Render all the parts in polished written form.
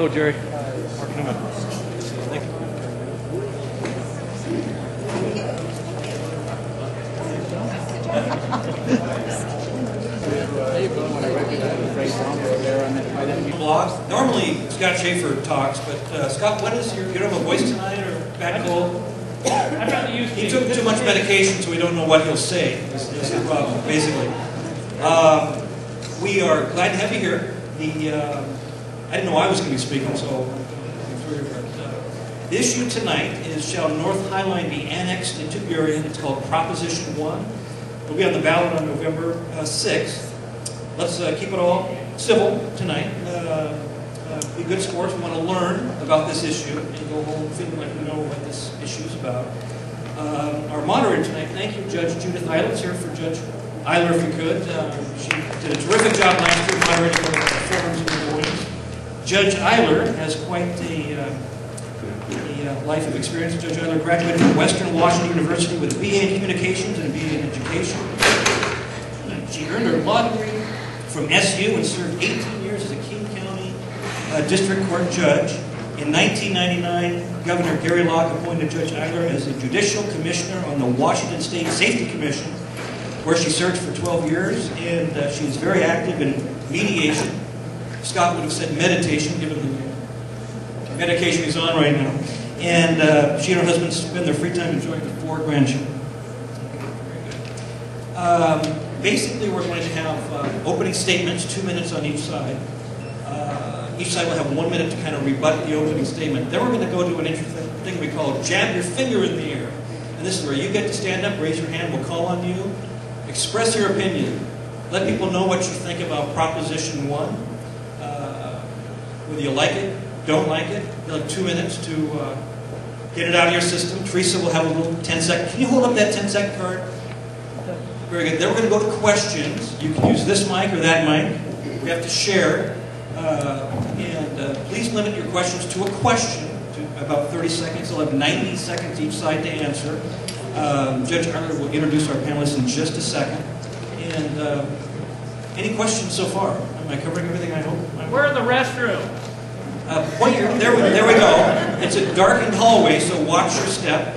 Hello, Jerry. Mark Newman. Thank you. Normally, Scott Schaefer talks, but Scott, what is you don't have a voice tonight or back cold? He took too much medication, so we don't know what he'll say. This is the problem, basically. We are glad to have you here. I didn't know I was going to be speaking, so the issue tonight is, shall North Highline be annexed into Burien? It's called Proposition 1. It'll be on the ballot on November 6th. Let's keep it all civil tonight. Be good sports. We want to learn about this issue and go home feeling like we know what this issue is about. Our moderator tonight, thank you, Judge Judith Eiler. Let's hear it for Judge Eiler, if you could. She did a terrific job last year moderating the forums and the mornings. Judge Eiler has quite a life of experience. Judge Eiler graduated from Western Washington University with a BA in Communications and a BA in Education. She earned her law degree from SU and served 18 years as a King County District Court judge. In 1999, Governor Gary Locke appointed Judge Eiler as a Judicial Commissioner on the Washington State Safety Commission, where she served for 12 years, and she is very active in mediation. Scott would have said meditation, given the medication he's on right now. And she and her husband spend their free time enjoying their 4 grandchildren. Very good. Basically, we're going to have opening statements, 2 minutes on each side. Each side will have 1 minute to kind of rebut the opening statement. Then we're going to go to an interesting thing we call jab your finger in the air. And this is where you get to stand up, raise your hand, we'll call on you, express your opinion, let people know what you think about Proposition 1. Whether you like it, don't like it. You'll have 2 minutes to get it out of your system. Teresa will have a little 10-second. Can you hold up that 10-second card? Very good. Then we're going to go to questions. You can use this mic or that mic. We have to share. Please limit your questions to a question, to about 30 seconds. They'll have 90 seconds each side to answer. Judge Eiler will introduce our panelists in just a second. And any questions so far? Am I covering everything I hope? We're in the restroom. There we go. It's a darkened hallway, so watch your step.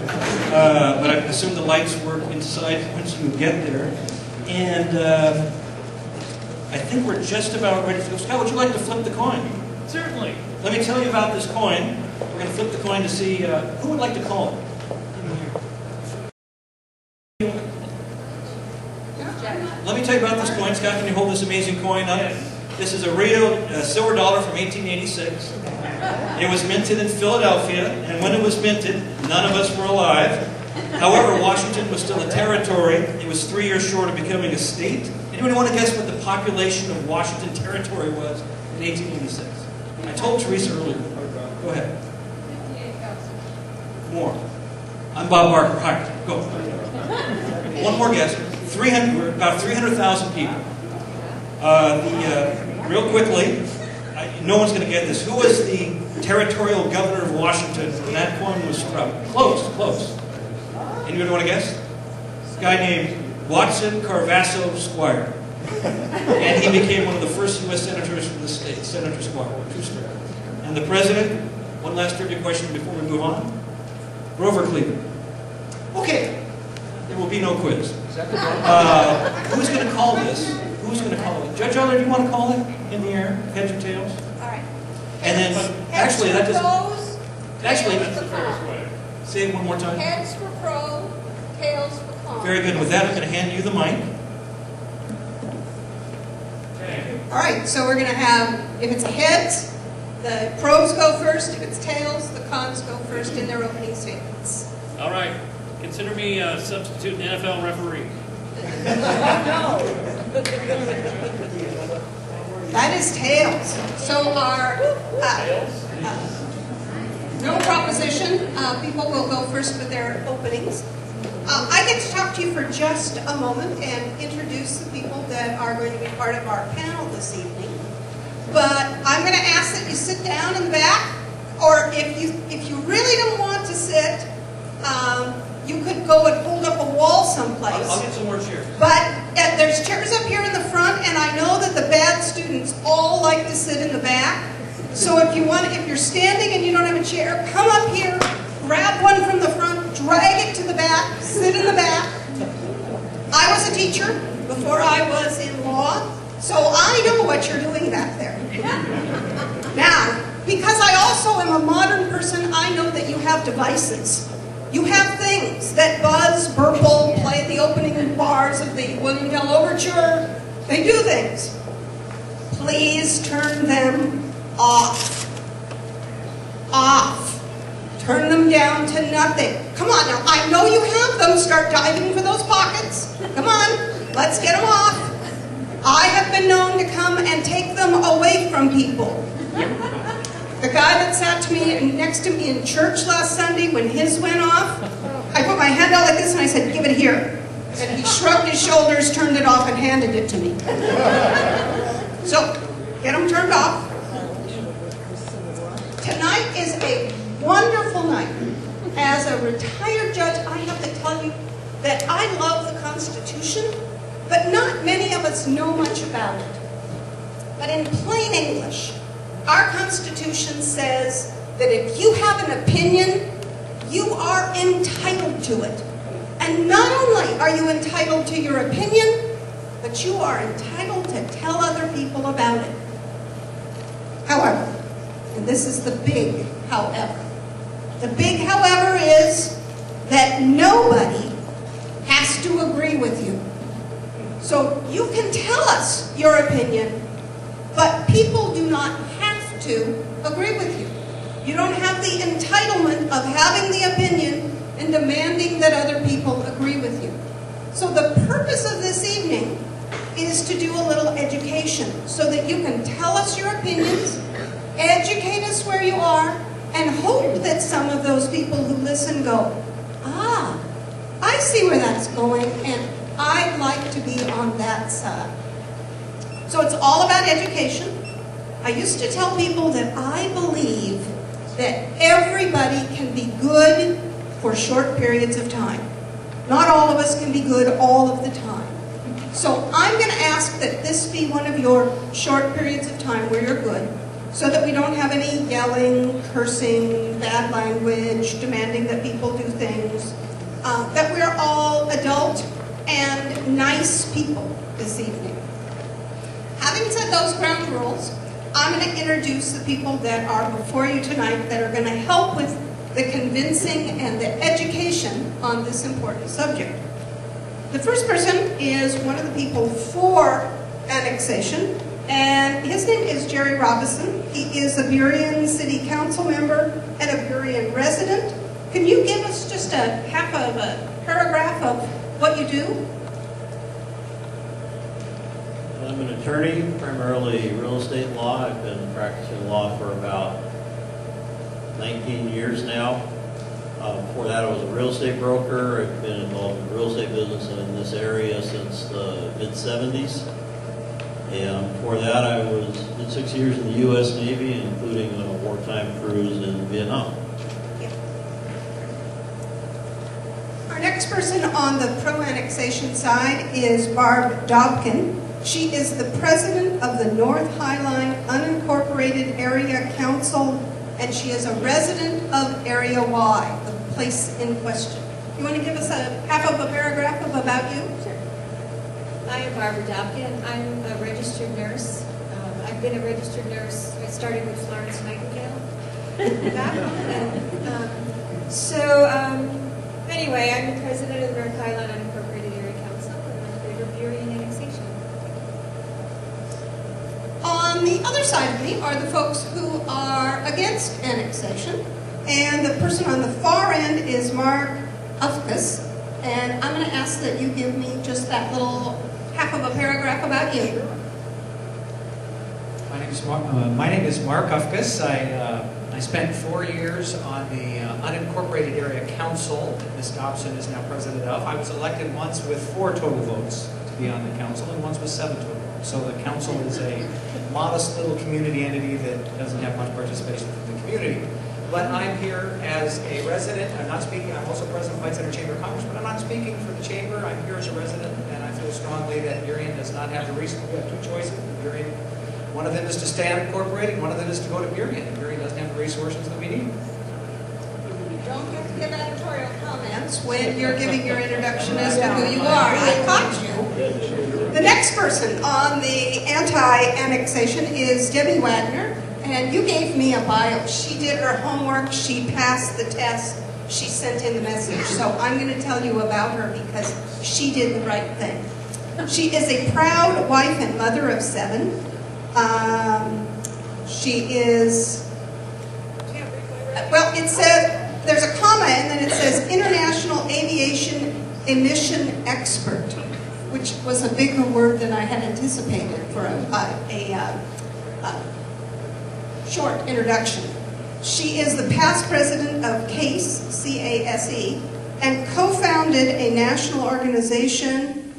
But I assume the lights work inside once you get there. And I think we're just about ready to go. Scott, would you like to flip the coin? Certainly. Let me tell you about this coin. We're going to flip the coin to see who would like to call it. Let me tell you about this coin. Scott, can you hold this amazing coin up? Yes. This is a Rio silver dollar from 1886. It was minted in Philadelphia, and when it was minted, none of us were alive. However, Washington was still a territory. It was 3 years short of becoming a state. Anyone want to guess what the population of Washington Territory was in 1886? I told Teresa earlier. Go ahead. 58,000. More. I'm Bob Barker. Hi. Go. One more guess. About 300,000 people. Real quickly, no one's going to get this. Who was the territorial governor of Washington when that coin was struck? Close. Anyone want to guess? A guy named Watson Carvasso Squire. And he became one of the first U.S. senators from the state, Senator Squire. True story. And the president, one last trivia question before we move on. Grover Cleveland. Okay, there will be no quiz. Who's going to call this? Who's going to call it? Judge Eiler, do you want to call it in the air? Heads or tails? All right. And then, actually, that doesn't... Actually, say it one more time. Heads for pro, tails for con. Very good. With that, I'm going to hand you the mic. All right, so we're going to have, if it's heads, the pros go first. If it's tails, the cons go first in their opening statements. All right. Consider me a substitute NFL referee. That is tails. So our no proposition. People will go first with their openings. I get to talk to you for just a moment and introduce the people that are going to be part of our panel this evening. But I'm going to ask that you sit down in the back, or if you really don't want to sit, you could go and hold up a wall someplace. I'll get some more chairs. But there's chairs up here in the front, and I know that the bad students all like to sit in the back. So if you're standing and you don't have a chair, come up here, grab one from the front, drag it to the back, sit in the back. I was a teacher before I was in law, so I know what you're doing back there. Now, because I also am a modern person, I know that you have devices. You have things that buzz, burble, play at the opening bars of the William Tell Overture. They do things. Please turn them off. Off. Turn them down to nothing. Come on now, I know you have them. Start diving for those pockets. Come on, let's get them off. I have been known to come and take them away from people. The guy that sat to me next to me in church last Sunday, when his went off, I put my hand out like this and I said, "Give it here." And he shrugged his shoulders, turned it off, and handed it to me. So, get them turned off. Tonight is a wonderful night. As a retired judge, I have to tell you that I love the Constitution, but not many of us know much about it. But in plain English, our Constitution says that if you have an opinion, you are entitled to it. And not only are you entitled to your opinion, but you are entitled to tell other people about it. However, and this is the big however, the big however is that nobody has to agree with you. So you can tell us your opinion, but people do not have to agree with you. You don't have the entitlement of having the opinion and demanding that other people agree with you. So the purpose of this evening is to do a little education so that you can tell us your opinions, educate us where you are, and hope that some of those people who listen go, "Ah, I see where that's going, and I'd like to be on that side." So it's all about education. I used to tell people that I believe that everybody can be good for short periods of time. Not all of us can be good all of the time. So I'm going to ask that this be one of your short periods of time where you're good, so that we don't have any yelling, cursing, bad language, demanding that people do things, that we're all adult and nice people this evening. Having said those ground rules, I'm going to introduce the people that are before you tonight that are going to help with the convincing and the education on this important subject. The first person is one of the people for annexation, and his name is Jerry Robinson. He is a Burien City Council member and a Burien resident. Can you give us just a half of a paragraph of what you do? I'm an attorney, primarily real estate law. I've been practicing law for about 19 years now. Before that, I was a real estate broker. I've been involved in the real estate business in this area since the mid-70s. And before that, I did 6 years in the U.S. Navy, including a wartime cruise in Vietnam. Our next person on the pro-annexation side is Barb Dobkin. She is the president of the North Highline Unincorporated Area Council, and she is a resident of Area Y, the place in question. You want to give us a half of a paragraph about you? Sure. I am Barbara Dobkin. I'm a registered nurse. I've been a registered nurse. I started with Florence Nightingale. Anyway, I'm the president of the North Highland Unincorporated Area Council and I'm in favor of Burien annexation. On the other side of me are the folks who are against annexation, and the person on the far end is Mark Ufkus, and I'm going to ask that you give me just that little half of a paragraph about you. My name is Mark Ufkus. I spent 4 years on the Unincorporated Area Council that Ms. Dobson is now president of. I was elected once with 4 total votes to be on the council, and once with 7 total votes. So the council is a modest little community entity that doesn't have much participation from the community. But I'm here as a resident. I'm not speaking. I'm also president of White Center Chamber of Commerce, but I'm not speaking for the chamber. I'm here as a resident, and I feel strongly that Burien does not have the reason. We have 2 choices. Burien One of them is to stay unincorporated, one of them is to go to Burien. Burien doesn't have the resources that we need. You don't get to give editorial comments when you're giving your introduction as to who you are. I caught you. The next person on the anti-annexation is Debbie Wagner, and you gave me a bio. She did her homework, she passed the test, she sent in the message. So I'm going to tell you about her because she did the right thing. She is a proud wife and mother of 7. She is, well, it said, there's a comma and then it says International Aviation Emission Expert, which was a bigger word than I had anticipated for a short introduction. She is the past president of CASE, C-A-S-E, and co-founded a national organization.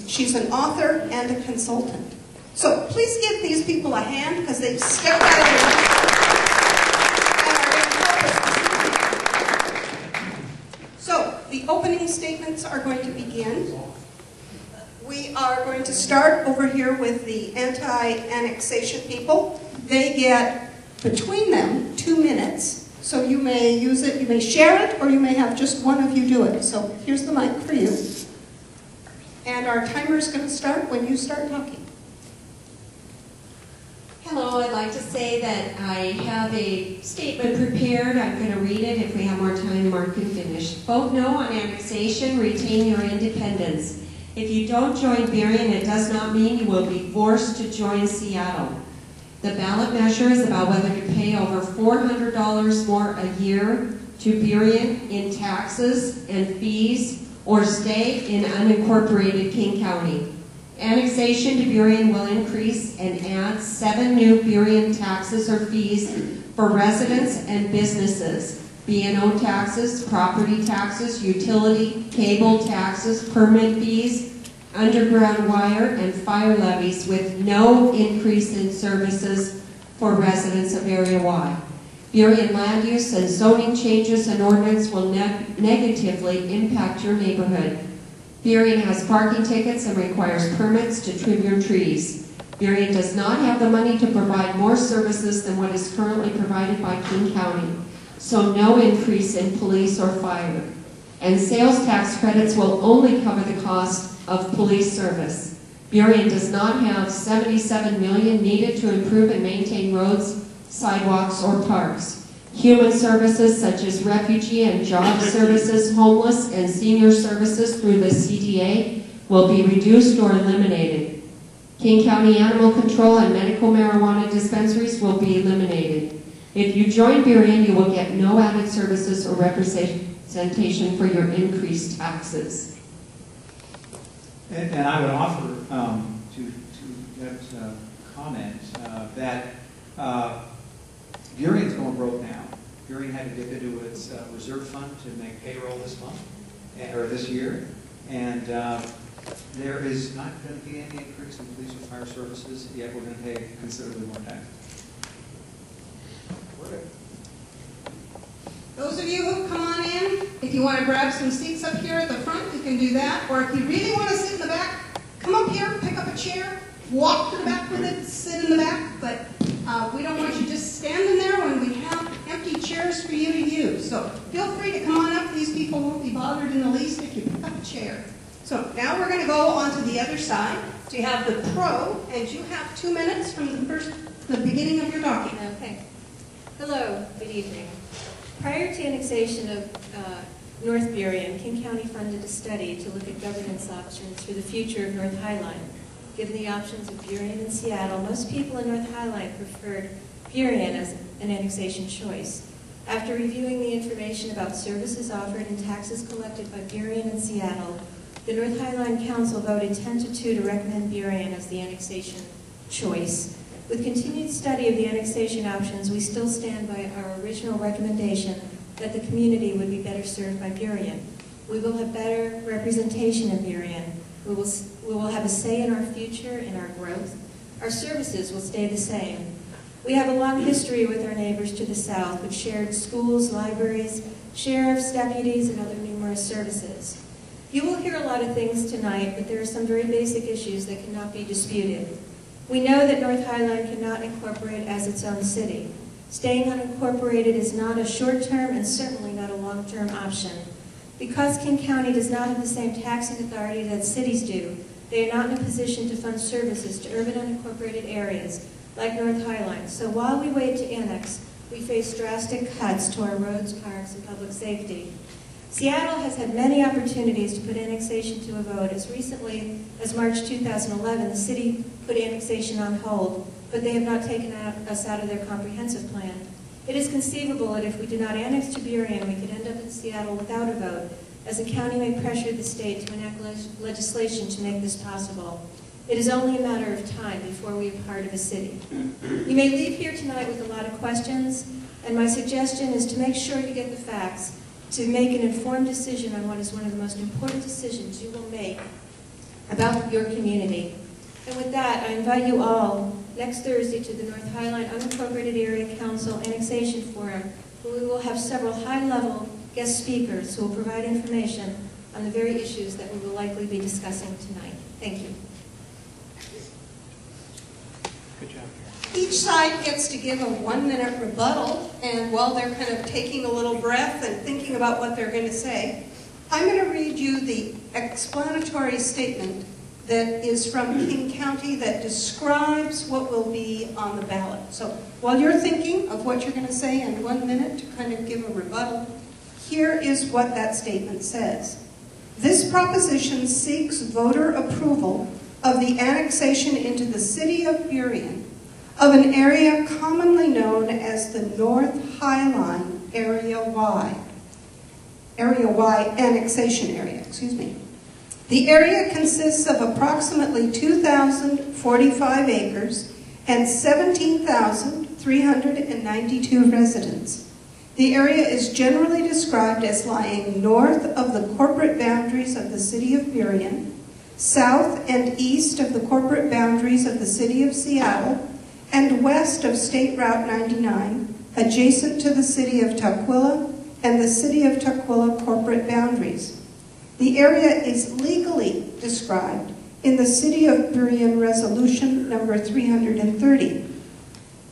She's an author and a consultant. So please give these people a hand because they stepped out of their and are going to help us. So the opening statements are going to begin. We are going to start over here with the anti-annexation people. They get, between them, 2 minutes. So you may use it, you may share it, or you may have just one of you do it. So here's the mic for you. And our timer is going to start when you start talking. Hello, I'd like to say that I have a statement prepared. I'm going to read it. If we have more time, Mark can finish. Vote no on annexation. Retain your independence. If you don't join Burien, it does not mean you will be forced to join Seattle. The ballot measure is about whether to pay over $400 more a year to Burien in taxes and fees or stay in unincorporated King County. Annexation to Burien will increase and add 7 new Burien taxes or fees for residents and businesses. B&O taxes, property taxes, utility, cable taxes, permit fees, underground wire, and fire levies with no increase in services for residents of Area Y. Burien land use and zoning changes and ordinance will negatively impact your neighborhood. Burien has parking tickets and requires permits to trim your trees. Burien does not have the money to provide more services than what is currently provided by King County, so no increase in police or fire. And sales tax credits will only cover the cost of police service. Burien does not have $77 million needed to improve and maintain roads, sidewalks, or parks. Human services such as refugee and job services, homeless and senior services through the CDA will be reduced or eliminated. King County animal control and medical marijuana dispensaries will be eliminated. If you join Burien, you will get no added services or representation for your increased taxes. And I would offer to that comment that Burien's going broke now. Burien had to dip into its reserve fund to make payroll this month, or this year, and there is not going to be any increase in police or fire services, yet we're going to pay considerably more taxes. Those of you who come on in, if you want to grab some seats up here at the front, you can do that. Or if you really want to sit in the back, come up here, pick up a chair, walk to the back with it, sit in the back. But we don't want you just standing there when we have empty chairs for you to use. So feel free to come on up. These people won't be bothered in the least if you pick up a chair. So now we're going to go on to the other side. So you have the pro, and you have 2 minutes from the beginning of your document. Okay. Hello, good evening. Prior to annexation of North Burien, King County funded a study to look at governance options for the future of North Highline. Given the options of Burien and Seattle, most people in North Highline preferred Burien as an annexation choice. After reviewing the information about services offered and taxes collected by Burien and Seattle, the North Highline Council voted 10-2 to recommend Burien as the annexation choice. With continued study of the annexation options, we still stand by our original recommendation that the community would be better served by Burien. We will have better representation in Burien. We will have a say in our future and our growth. Our services will stay the same. We have a long history with our neighbors to the south, with shared schools, libraries, sheriffs, deputies, and other numerous services. You will hear a lot of things tonight, but there are some very basic issues that cannot be disputed. We know that North Highline cannot incorporate as its own city. Staying unincorporated is not a short-term and certainly not a long-term option. Because King County does not have the same taxing authority that cities do, they are not in a position to fund services to urban unincorporated areas like North Highline. So while we wait to annex, we face drastic cuts to our roads, parks, and public safety. Seattle has had many opportunities to put annexation to a vote. As recently as March 2011, the city put annexation on hold, but they have not taken us out of their comprehensive plan. It is conceivable that if we do not annex to Burien, we could end up in Seattle without a vote, as the county may pressure the state to enact legislation to make this possible. It is only a matter of time before we are part of a city. You may leave here tonight with a lot of questions, and my suggestion is to make sure you get the facts, to make an informed decision on what is one of the most important decisions you will make about your community. And with that, I invite you all next Thursday to the North Highline Unincorporated Area Council Annexation Forum, where we will have several high-level guest speakers who will provide information on the very issues that we will likely be discussing tonight. Thank you. Good job. Each side gets to give a 1-minute rebuttal, and while they're kind of taking a little breath and thinking about what they're going to say, I'm going to read you the explanatory statement that is from King County that describes what will be on the ballot. So while you're thinking of what you're going to say in 1 minute to kind of give a rebuttal, here is what that statement says. This proposition seeks voter approval of the annexation into the city of Burien of an area commonly known as the North Highline Area Y annexation area, excuse me. The area consists of approximately 2,045 acres and 17,392 residents. The area is generally described as lying north of the corporate boundaries of the city of Burien, south and east of the corporate boundaries of the city of Seattle, and west of State Route 99, adjacent to the city of Tukwila and the city of Tukwila corporate boundaries. The area is legally described in the City of Burien Resolution number 330.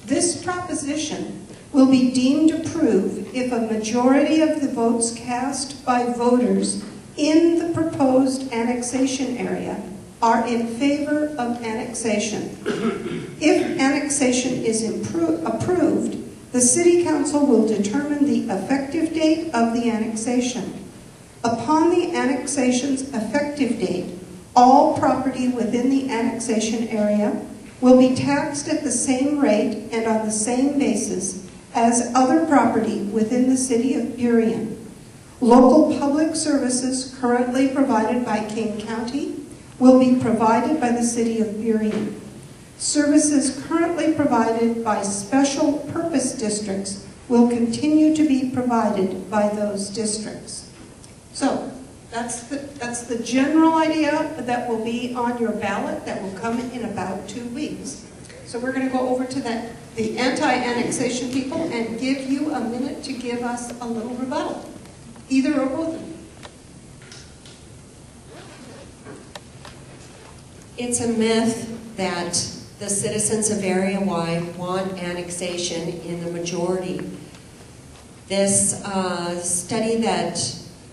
This proposition will be deemed approved if a majority of the votes cast by voters in the proposed annexation area are in favor of annexation. If annexation is approved, the City Council will determine the effective date of the annexation. Upon the annexation's effective date, all property within the annexation area will be taxed at the same rate and on the same basis as other property within the city of Burien. Local public services currently provided by King County will be provided by the city of Burien. Services currently provided by special purpose districts will continue to be provided by those districts. So that's the general idea that will be on your ballot that will come in about 2 weeks. So we're going to go over to the anti-annexation people and give you a minute to give us a little rebuttal, either or both of them. It's a myth that the citizens of Area Y want annexation in the majority. This study that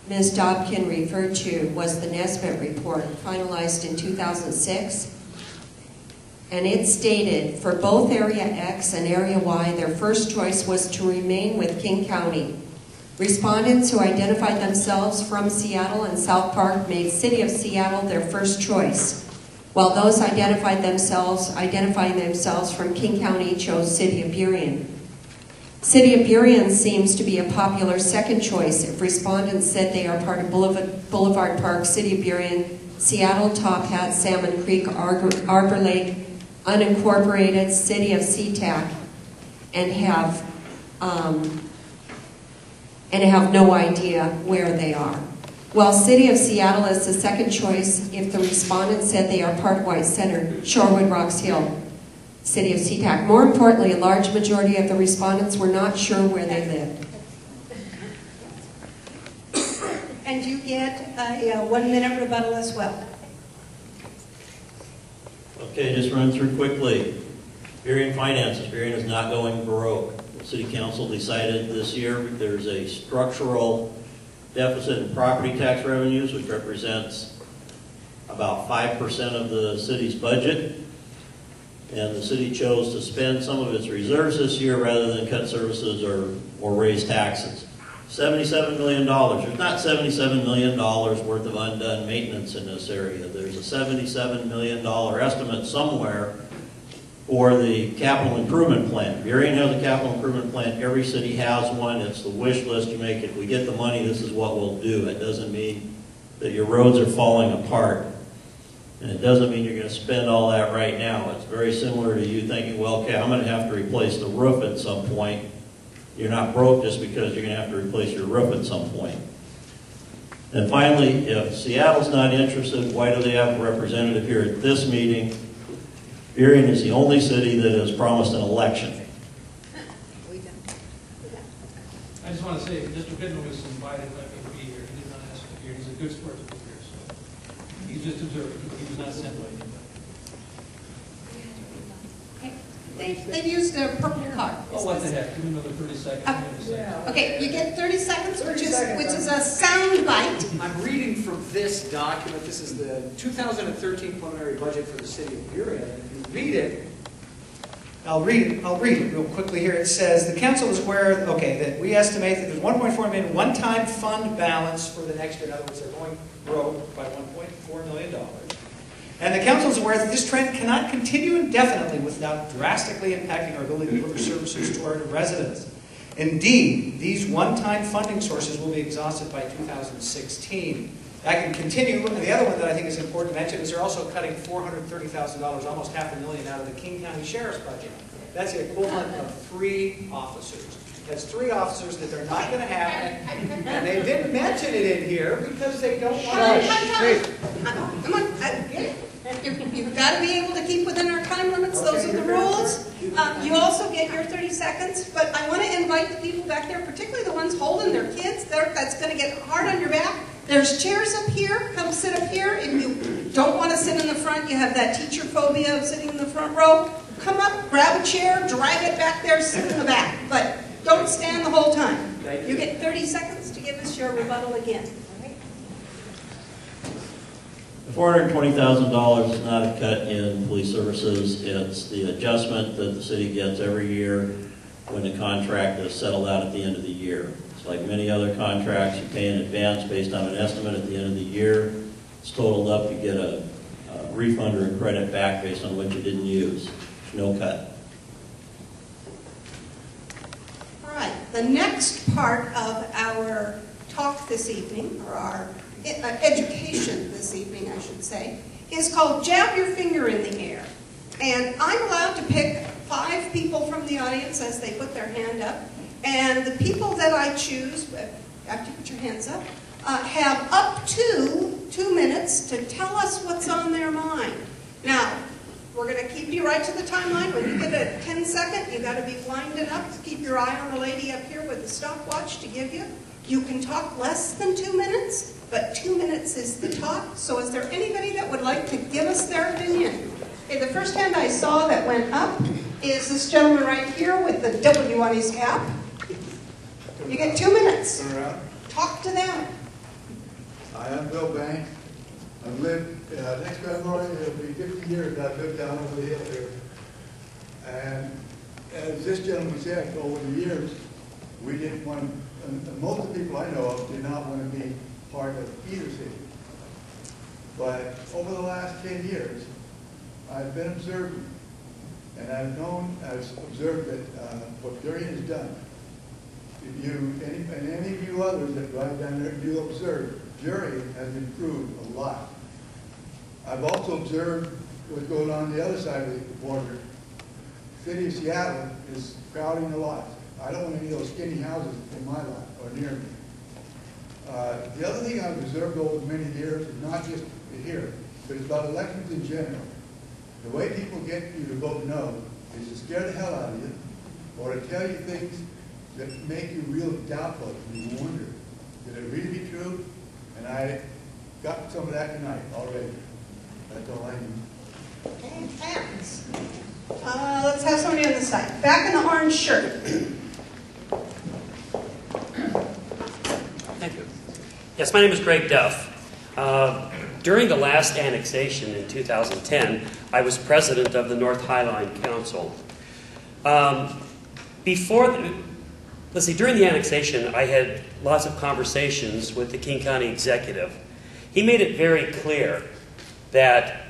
Ms. Dobkin referred to was the Nesbitt report, finalized in 2006. And it stated, for both Area X and Area Y, their first choice was to remain with King County. Respondents who identified themselves from Seattle and South Park made City of Seattle their first choice, while those identifying themselves from King County chose City of Burien. City of Burien seems to be a popular second choice if respondents said they are part of Boulevard Park, City of Burien, Seattle, Top Hat, Salmon Creek, Arbor Lake, unincorporated, City of SeaTac, and have no idea where they are. While City of Seattle is the second choice if the respondents said they are part of White Center, Shorewood, Rocks Hill, City of SeaTac. More importantly, a large majority of the respondents were not sure where they lived. And you get a 1-minute rebuttal as well. Okay, just run through quickly. Berrien finances. Berrien is not going broke. The City Council decided this year there's a structural deficit in property tax revenues, which represents about 5% of the city's budget. And the city chose to spend some of its reserves this year rather than cut services or raise taxes. $77 million. There's not $77 million worth of undone maintenance in this area. There's a $77 million estimate somewhere for the capital improvement plan. Berrien has a capital improvement plan. Every city has one. It's the wish list you make. If we get the money, this is what we'll do. It doesn't mean that your roads are falling apart. And it doesn't mean you're going to spend all that right now. It's very similar to you thinking, well, okay, I'm going to have to replace the roof at some point. You're not broke just because you're going to have to replace your roof at some point. And finally, if Seattle's not interested, why do they have a representative here at this meeting? Berrien is the only city that has promised an election. I just want to say, Mr. Pittman was invited by me to be here. He did not ask to be here. He's a good sport to be here, so he's just observing. He was not sent by anybody. They've used a purple card. Oh, what the heck? Give me another 30 seconds. Okay, you get 30 seconds, which is a sound bite. I'm reading from this document. This is the 2013 preliminary budget for the city of Berrien. If you read it, I'll read it real quickly here. It says, the council is aware, that we estimate that there's 1.4 million one-time fund balance for the next year. In other words, they're going broke by $1.4 million. And the council is aware that this trend cannot continue indefinitely without drastically impacting our ability to deliver services to our residents. Indeed, these one-time funding sources will be exhausted by 2016. I can continue. The other one that I think is important to mention is they're also cutting $430,000, almost $500,000 out of the King County Sheriff's budget. That's the equivalent of 3 officers. That's 3 officers that they're not going to have, and they didn't mention it in here because they don't want to. Come on, you've got to be able to keep within our time limits. Those are the rules. You also get your 30 seconds, but I want to invite the people back there, particularly the ones holding their kids. That's going to get hard on your back. There's chairs up here. Come sit up here. If you don't want to sit in the front, you have that teacher phobia of sitting in the front row, come up, grab a chair, drag it back there, sit in the back. But don't stand the whole time. You get 30 seconds to give us your rebuttal again. The $420,000 is not a cut in police services. It's the adjustment that the city gets every year when the contract is settled out at the end of the year. It's like many other contracts. You pay in advance based on an estimate at the end of the year. It's totaled up. You get a refund or a credit back based on what you didn't use. No cut. The next part of our talk this evening, or our education this evening, I should say, is called Jab Your Finger in the Air. And I'm allowed to pick 5 people from the audience as they put their hand up. And the people that I choose, after you put your hands up, have up to 2 minutes to tell us what's on their mind. Now, we're going to keep you right to the timeline. When you get a 10-second, you've got to be blind enough to keep your eye on the lady up here with the stopwatch to give you. You can talk less than 2 minutes, but 2 minutes is the talk. So is there anybody that would like to give us their opinion? Okay, the first hand I saw that went up is this gentleman right here with the W on his cap. You get 2 minutes. Talk to them. Hi, I'm Bill Banks. I've lived, next February, it'll be 50 years that I've lived down over the hill here. And as this gentleman said, over the years, we didn't want to, and most of the people I know of did not want to be part of either city. But over the last 10 years, I've been observing, and I've observed that what Berrien has done. If you, and any of you others that drive down there, you observe, Berrien has improved a lot. I've also observed what's going on the other side of the border. The city of Seattle is crowding the lots. I don't want any of those skinny houses in my lot or near me. The other thing I've observed over many years is not just here, but it's about elections in general. The way people get you to vote no is to scare the hell out of you or to tell you things that make you real doubtful and you wonder, did it really be true? And I got some of that tonight already. That's all I need. Okay, fans. Let's have somebody on the side. Back in the orange shirt. Thank you. Yes, my name is Greg Duff. During the last annexation in 2010, I was president of the North Highline Council. During the annexation, I had lots of conversations with the King County executive. He made it very clear that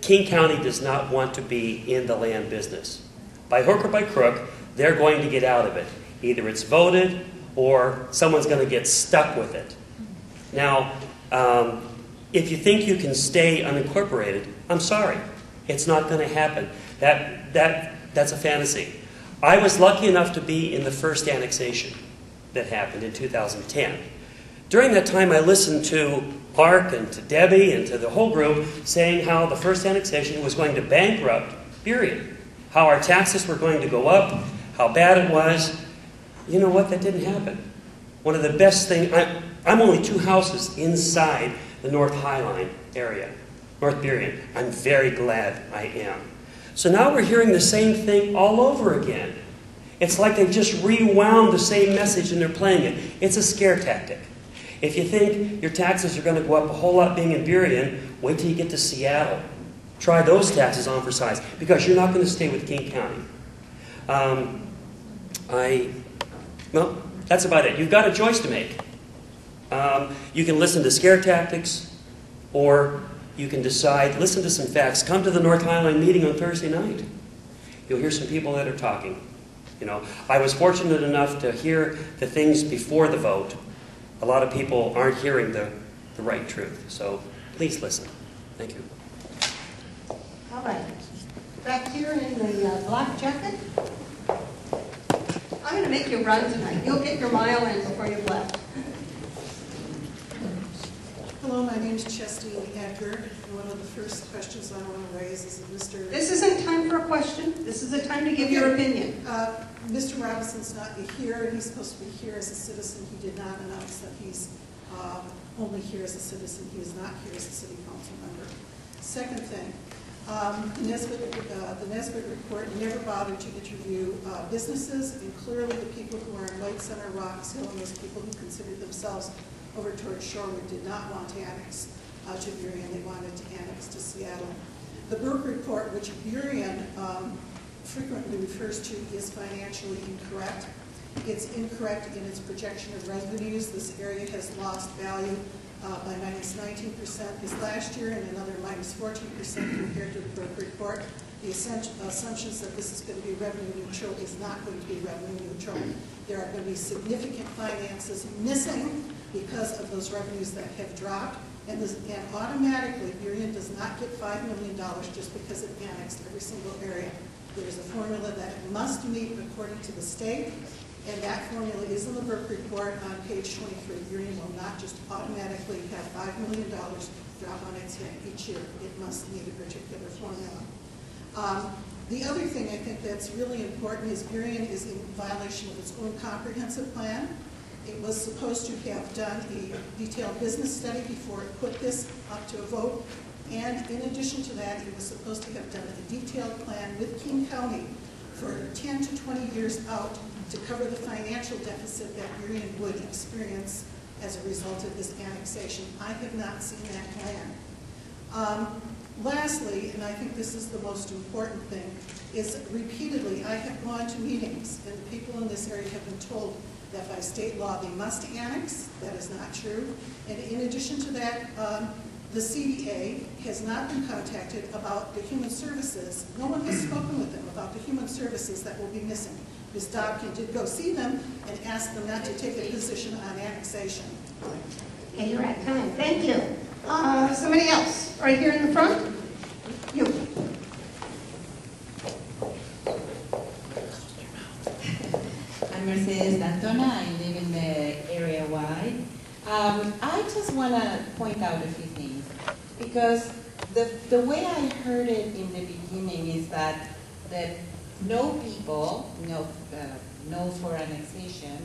King County does not want to be in the land business. By hook or by crook, they're going to get out of it. Either it's voted or someone's going to get stuck with it. Now, if you think you can stay unincorporated, I'm sorry. It's not going to happen. That's a fantasy. I was lucky enough to be in the first annexation that happened in 2010. During that time, I listened to Mark and to Debbie and to the whole group saying how the first annexation was going to bankrupt Burien, how our taxes were going to go up, how bad it was. You know what? That didn't happen. One of the best things, I'm only 2 houses inside the North Highline area, North Burien. I'm very glad I am. So now we're hearing the same thing all over again. It's like they've just rewound the same message and they're playing it. It's a scare tactic. If you think your taxes are going to go up a whole lot being in Burien, wait till you get to Seattle. Try those taxes on for size, because you're not going to stay with King County. Well, that's about it. You've got a choice to make. You can listen to scare tactics, or you can decide, listen to some facts. Come to the North Highline meeting on Thursday night. You'll hear some people that are talking. You know, I was fortunate enough to hear the things before the vote. A lot of people aren't hearing the right truth. So please listen. Thank you. All right. Back here in the black jacket. I'm going to make you run tonight. You'll get your mile in before you've left. Hello, my name is Chastity Edgar, and one of the first questions I want to raise is that Mr. This isn't time for a question. This is a time to give your opinion. Mr. Robinson's not here. He's supposed to be here as a citizen. He did not announce that he's only here as a citizen. He is not here as a city council member. Second thing, the Nesbitt report never bothered to interview businesses, and clearly the people who are in White Center, Rocks Hill, and those people who considered themselves over towards Shorewood did not want to annex to Burien. They wanted to annex to Seattle. The Burke report, which Burien frequently refers to, is financially incorrect. It's incorrect in its projection of revenues. This area has lost value by -19% this last year and another -14% compared to the Burke report. The assumptions that this is going to be revenue neutral is not going to be revenue neutral. There are going to be significant finances missing because of those revenues that have dropped, and automatically Burien does not get $5 million just because it annexed every single area. There is a formula that it must meet according to the state, and that formula is in the Burke report on page 23. Burien will not just automatically have $5 million drop on its head each year. It must meet a particular formula. The other thing I think that's really important is Burien is in violation of its own comprehensive plan. It was supposed to have done a detailed business study before it put this up to a vote. And in addition to that, it was supposed to have done a detailed plan with King County for 10 to 20 years out to cover the financial deficit that Burien would experience as a result of this annexation. I have not seen that plan. Lastly, and I think this is the most important thing, is repeatedly I have gone to meetings and the people in this area have been told that by state law they must annex. That is not true. And in addition to that, the CDA has not been contacted about the human services. No one has spoken with them about the human services that will be missing. Ms. Dobkin did go see them and ask them not to take a position on annexation. Okay, you're at time. Thank you. Somebody else, right here in the front. You. I'm Mercedes Dantona. I live in the area wide. I just want to point out a few things, because the way I heard it in the beginning is that no people, no for annexation,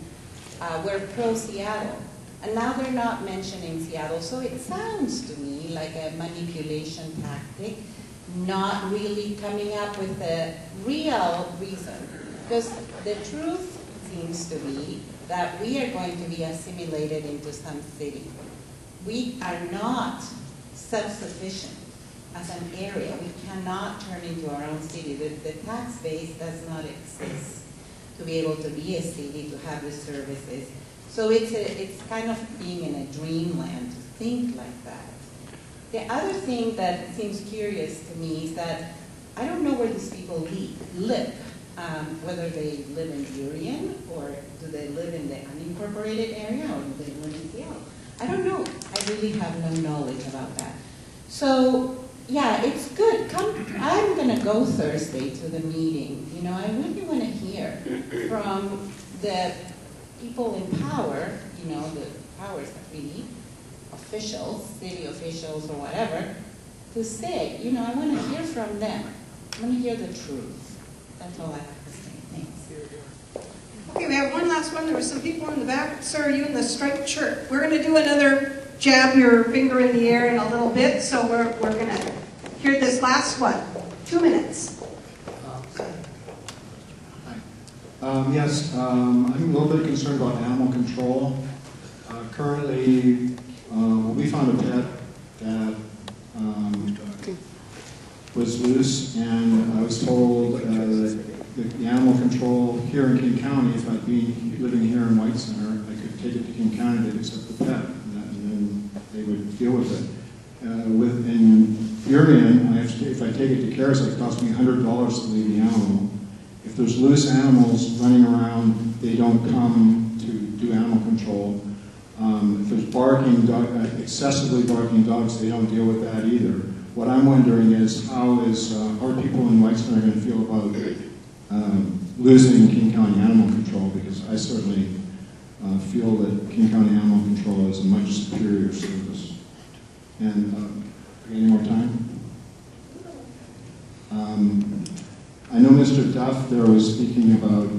were pro-Seattle. And now they're not mentioning Seattle. So it sounds to me like a manipulation tactic, not really coming up with a real reason. Because the truth seems to be that we are going to be assimilated into some city. We are not self-sufficient as an area. We cannot turn into our own city. The tax base does not exist to be able to be a city, to have the services. So it's kind of being in a dreamland to think like that. The other thing that seems curious to me is that I don't know where these people live, whether they live in Burien or do they live in the unincorporated area or do they live in Seattle. I don't know. I really have no knowledge about that. So yeah, it's good. I'm going to go Thursday to the meeting. You know, I really want to hear from the people in power, you know, the powers that we need, officials, city officials or whatever, to say, you know, I want to hear from them. I want to hear the truth. That's all I have to say. Thanks. Okay, we have one last one. There were some people in the back. Sir, you in the striped shirt. We're going to do another jab your finger in the air in a little bit, so we're going to hear this last one. 2 minutes. Yes, I'm a little bit concerned about animal control. Currently, we found a pet that was loose, and I was told that the animal control here in King County, if I'd be living here in White Center, I could take it to King County, they'd accept the pet, and then they would deal with it. In Burien, if I take it to CARES, it costs me $100 to leave the animal. If there's loose animals running around, they don't come to do animal control. If there's barking, excessively barking dogs, they don't deal with that either. What I'm wondering is how are people in White Center going to feel about losing King County Animal Control? Because I certainly feel that King County Animal Control is a much superior service. And any more time? I know Mr. Duff there was speaking about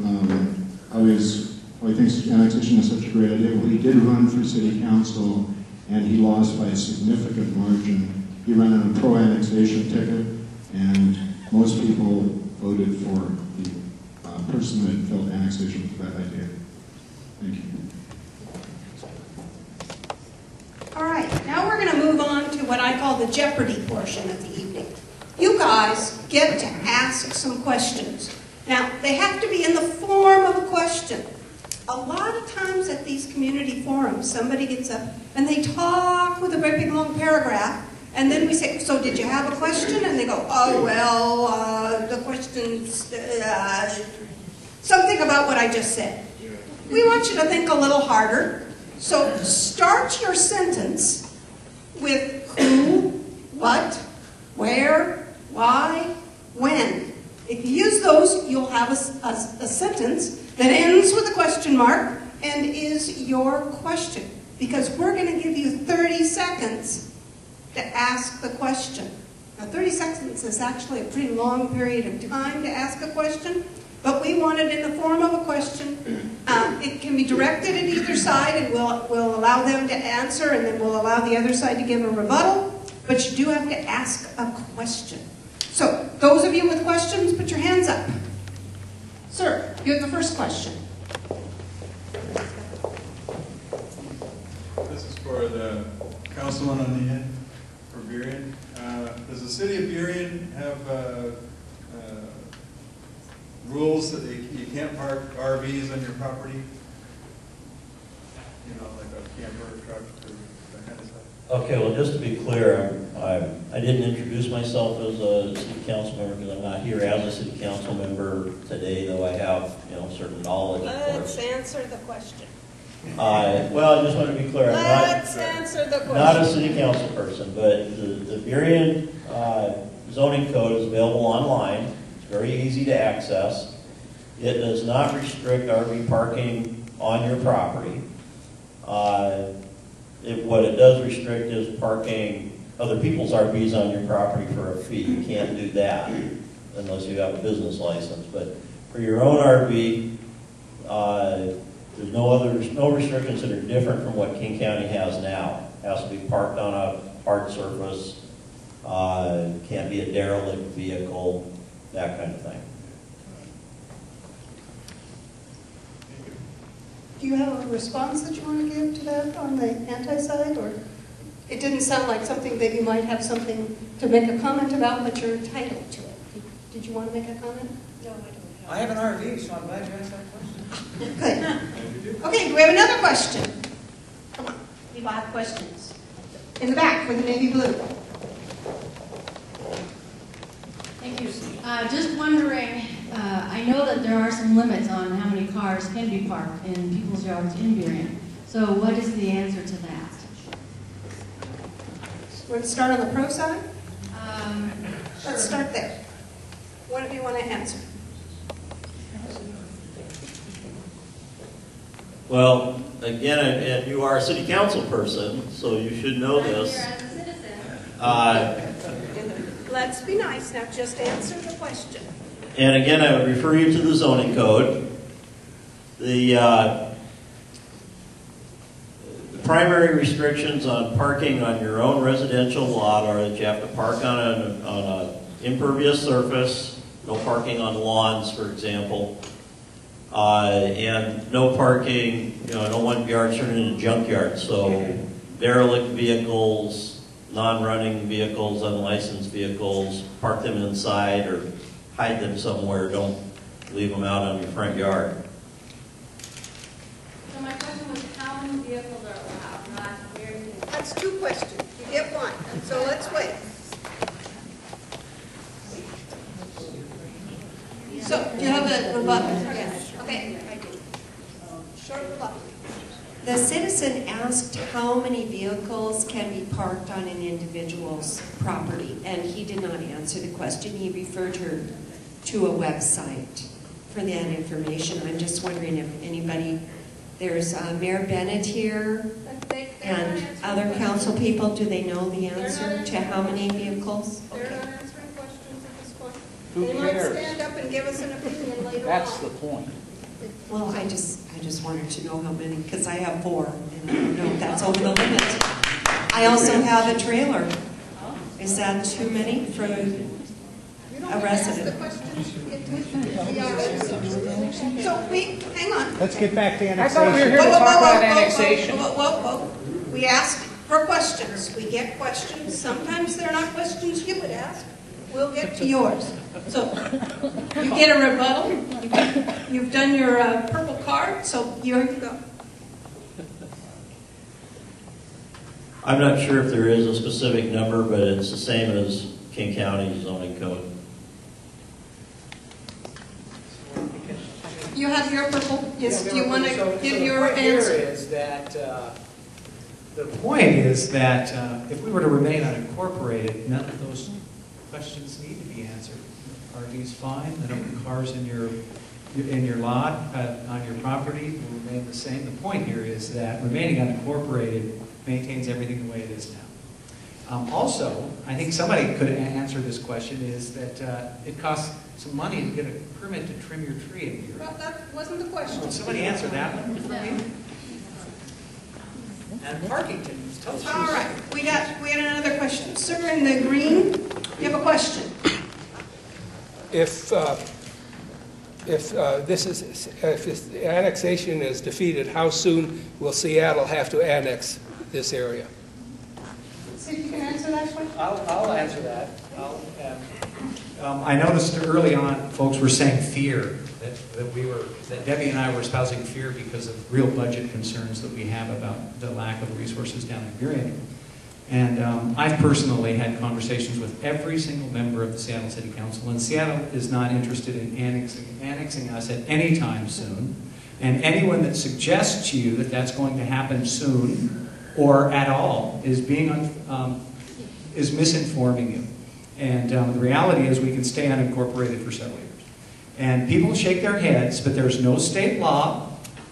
how he thinks annexation is such a great idea. Well, he did run for city council, and he lost by a significant margin. He ran on a pro-annexation ticket, and most people voted for the person that felt annexation was a bad idea. Thank you. All right, now we're going to move on to what I call the Jeopardy portion of the evening. You guys get to ask some questions. Now, they have to be in the form of a question. A lot of times at these community forums, somebody gets up and they talk with a very big long paragraph, and then we say, so did you have a question? And they go, oh, well, the question's something about what I just said. We want you to think a little harder. So start your sentence with who, what, where, why, when. If you use those, you'll have a sentence that ends with a question mark and is your question. Because we're going to give you 30 seconds to ask the question. Now 30 seconds is actually a pretty long period of time to ask a question, but we want it in the form of a question. It can be directed at either side, and we'll allow them to answer, and then we'll allow the other side to give a rebuttal, but you do have to ask a question. So, those of you with questions, put your hands up. Sir, you have the first question. This is for the councilman on the end, for Burien. Does the city of Burien have rules that you can't park RVs on your property? You know, like a camper, truck, or that kind of stuff? Okay, well, just to be clear, I didn't introduce myself as a city council member because I'm not here as a city council member today, though I have, certain knowledge, of course. Let's answer the question. Well, I just want to be clear. Let's answer the question. Not a city council person, but the Burien zoning code is available online. It's very easy to access. It does not restrict RV parking on your property. What it does restrict is parking other people's RVs on your property for a fee. You can't do that unless you have a business license. But for your own RV, There's no restrictions that are different from what King County has now. Has to be parked on a hard surface, can't be a derelict vehicle, that kind of thing. Do you have a response that you want to give to that on the anti-side, or it didn't sound like something that you might have something to make a comment about, but you're entitled to it. Did you want to make a comment? No, I don't have. I have an RV, so I'm glad you asked that question. Good. Okay, do we have another question? Come on, people have questions. In the back with the navy blue. Thank you. Just wondering, I know that there are some limits on how many cars can be parked in people's yards in Burien. So what is the answer to that? We're going to start on the pro side? Sure. Let's start there. What do you want to answer? Well, again, and you are a city council person, so you should know this. I'm here as a citizen. Let's be nice now. Just answer the question. And again, I would refer you to the zoning code. The primary restrictions on parking on your own residential lot are that you have to park on an impervious surface, no parking on lawns, for example, and no parking, I don't want yards turned into junkyards, so derelict vehicles, non-running vehicles, unlicensed vehicles, park them inside or hide them somewhere, don't leave them out on your front yard. So my question was, how many vehicles are allowed, not where you can... That's two questions. You get one. So let's wait. So, do you have a rebuttal? Yes. Okay. Short rebuttal. The citizen asked how many vehicles can be parked on an individual's property, and he did not answer the question. He referred her to a website for that information. I'm just wondering if anybody, there's Mayor Bennett here and other council people, do they know the answer to how many vehicles? They're not answering questions at this point. Who They might cares? stand up and give us an opinion later on. That's the point. Well, I just wanted to know how many, because I have 4, and I don't know if that's over the limit. I also have a trailer. Is that too many for a resident? So hang on. Let's get back to annexation. I thought we were here to talk about annexation. Whoa. We ask for questions. We get questions. Sometimes they're not questions you would ask. We'll get to yours. So you get a rebuttal. You've done your purple card, so here you go. I'm not sure if there is a specific number, but it's the same as King County zoning code. You have your purple. Yes. Do you want to give the your point here answer? is that the point is that if we were to remain unincorporated, none of those questions need to be answered. RV's fine. The number of cars in your lot on your property will remain the same. The point here is that remaining unincorporated maintains everything the way it is now. Also, I think somebody could answer this question, is that it costs some money to get a permit to trim your tree in here. Well, that wasn't the question. Would somebody answer that one for me? And Parkington. All right. We got another question. Sir in the green, you have a question. If this annexation is defeated, how soon will Seattle have to annex this area? See if you can answer that question. I'll answer that. I noticed early on, folks were saying fear, that Debbie and I were espousing fear because of real budget concerns that we have about the lack of resources down in Burien. And I've personally had conversations with every single member of the Seattle City Council, and Seattle is not interested in annexing us at any time soon. And anyone that suggests to you that that's going to happen soon or at all is misinforming you. And the reality is we can stay unincorporated for several years. And people shake their heads, but there's no state law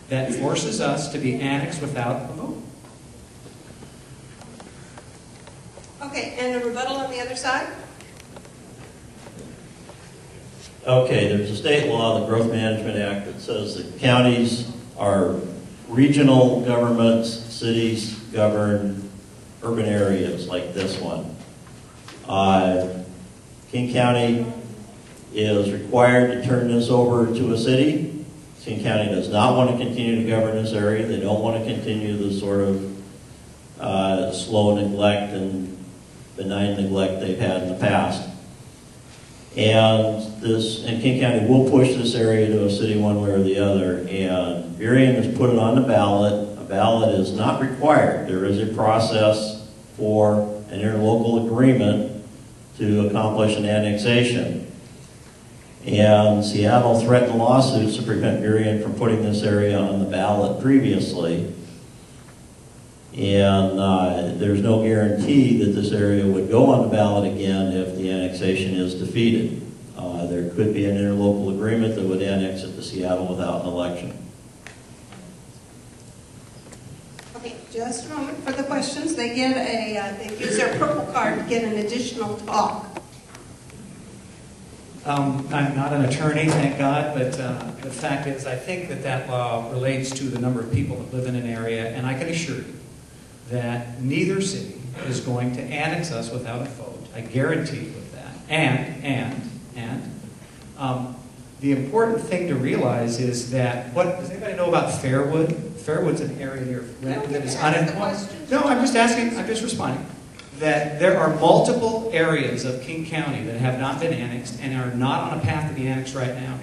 that forces us to be annexed without a vote. Okay, and a rebuttal on the other side? Okay, there's a state law, the Growth Management Act, that says that counties are regional governments, cities govern urban areas like this one. King County is required to turn this over to a city. King County does not want to continue to govern this area. They don't want to continue the sort of slow neglect and benign neglect they've had in the past. And King County will push this area to a city one way or the other. And Burien has put it on the ballot. A ballot is not required. There is a process for an interlocal agreement to accomplish an annexation. And Seattle threatened lawsuits to prevent Burien from putting this area on the ballot previously. And there's no guarantee that this area would go on the ballot again if the annexation is defeated. There could be an interlocal agreement that would annex it to Seattle without an election. Okay, just a moment for the questions. They get they use their purple card to get an additional talk. I'm not an attorney, thank God, but the fact is I think that that law relates to the number of people that live in an area, and I can assure you that neither city is going to annex us without a vote. I guarantee you of that. And the important thing to realize is that, does anybody know about Fairwood? Fairwood's an area near Renton that is unincorporated. No, I'm just asking, I'm just responding. That there are multiple areas of King County that have not been annexed and are not on a path to be annexed right now.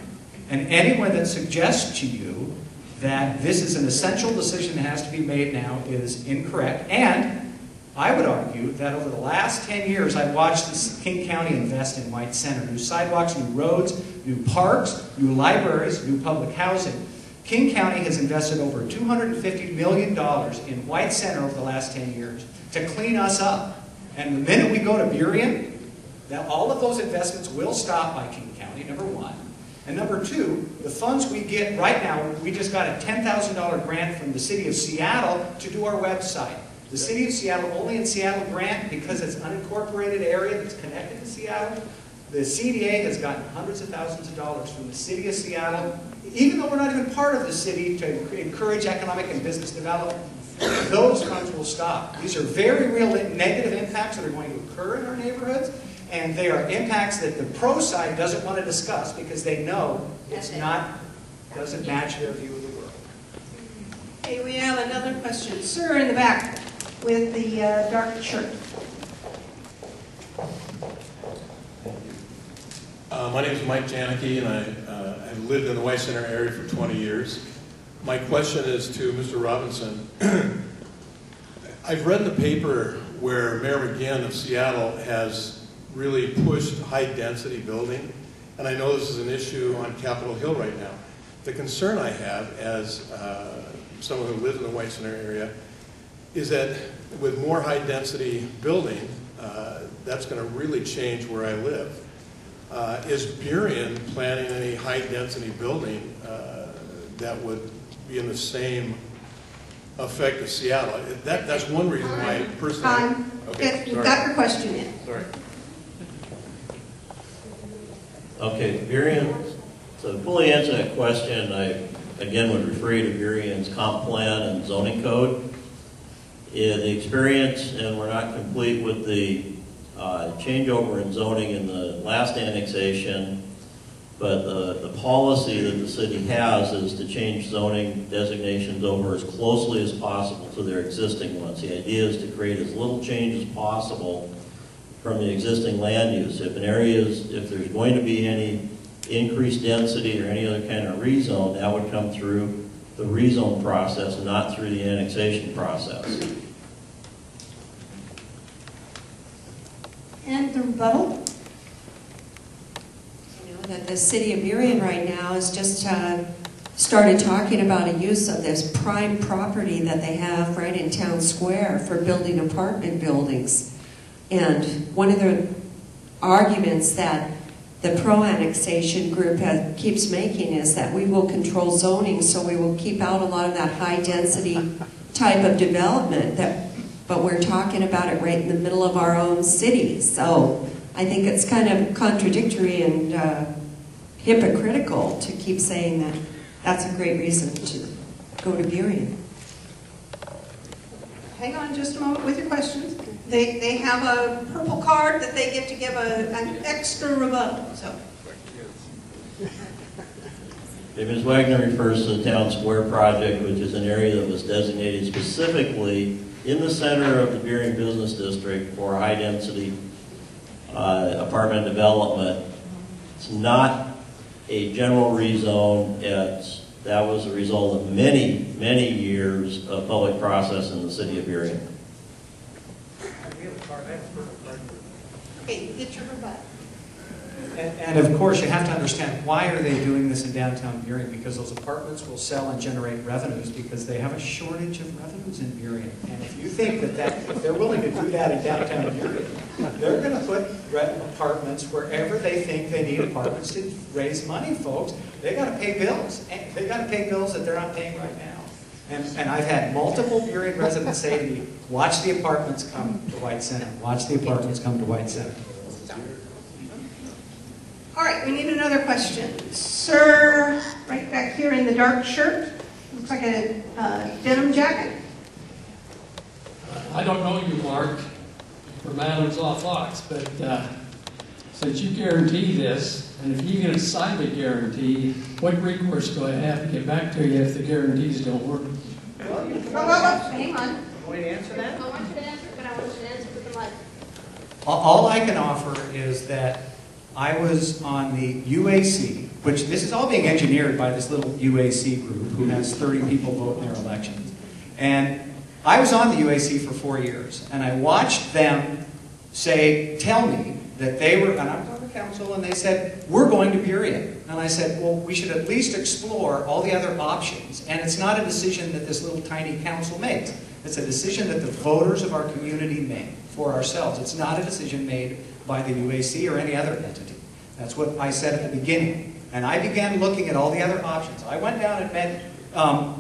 And anyone that suggests to you that this is an essential decision that has to be made now is incorrect. And I would argue that over the last 10 years, I've watched this King County invest in White Center. New sidewalks, new roads, new parks, new libraries, new public housing. King County has invested over $250 million in White Center over the last 10 years to clean us up. And the minute we go to Burien, all of those investments will stop by King County, number one. And number two, the funds we get right now, we just got a $10,000 grant from the city of Seattle to do our website. The city of Seattle, only in Seattle grant, because it's an unincorporated area that's connected to Seattle. The CDA has gotten hundreds of thousands of dollars from the city of Seattle, even though we're not even part of the city, to encourage economic and business development. Those funds will stop. These are very real negative impacts that are going to occur in our neighborhoods, and they are impacts that the pro side doesn't want to discuss because they know doesn't match their view of the world. Okay, we have another question. Sir in the back with the dark shirt. My name is Mike Janicki, and I've lived in the White Center area for 20 years. My question is to Mr. Robinson. I've read in the paper where Mayor McGinn of Seattle has really pushed high-density building, and I know this is an issue on Capitol Hill right now. The concern I have as someone who lives in the White Center area is that with more high-density building, that's going to really change where I live. Is Burien planning any high-density building that would be in the same effect as Seattle? That's one reason why personally... Okay, you've got your question in. Sorry. Okay, Burien, to fully answer that question, I again would refer you to Burien's comp plan and zoning code. The experience, and we're not complete with the changeover in zoning in the last annexation, but the policy that the city has is to change zoning designations over as closely as possible to their existing ones. The idea is to create as little change as possible from the existing land use. If there's going to be any increased density or any other kind of rezone, that would come through the rezone process, not through the annexation process. And the rebuttal? That the city of Burien right now has just started talking about a use of this prime property that they have right in town square for building apartment buildings. And one of the arguments that the pro-annexation group keeps making is that we will control zoning, so we will keep out a lot of that high-density type of development, but we're talking about it right in the middle of our own city. So I think it's kind of contradictory and hypocritical to keep saying that that's a great reason to go to Burien? Hang on just a moment with your questions. They have a purple card that they get to give an extra rebuttal, so. Okay, Ms. Wagner refers to the Town Square project, which is an area that was designated specifically in the center of the Burien Business District for high-density apartment development. It's not a general rezone. That was a result of many, many years of public process in the city of Burien. Okay, you get your rebuttal. And of course, you have to understand, why are they doing this in downtown Burien? Because those apartments will sell and generate revenues, because they have a shortage of revenues in Burien. And if you think if they're willing to do that in downtown Burien, they're going to put apartments wherever they think they need apartments to raise money, folks. They got to pay bills. They got to pay bills that they're not paying right now. And I've had multiple Burien residents say to me, watch the apartments come to White Center. Watch the apartments come to White Center. All right, we need another question. Sir, right back here in the dark shirt. Looks like a denim jacket. I don't know you, Mark, for Madam's Law Fox, but since you guarantee this, and if you can sign the guarantee, what recourse do I have to get back to you if the guarantees don't work? Hang on. You want to answer that? I want you to answer, but I want you to answer with the mic. All I can offer is that I was on the UAC, which this is all being engineered by this little UAC group who has 30 people vote in their elections. And I was on the UAC for 4 years, and I watched them tell me that they were, and I was on the council, and they said, we're going to Burien. And I said, well, we should at least explore all the other options. And it's not a decision that this little tiny council makes. It's a decision that the voters of our community make for ourselves. It's not a decision made by the UAC or any other entity. That's what I said at the beginning. And I began looking at all the other options. I went down and met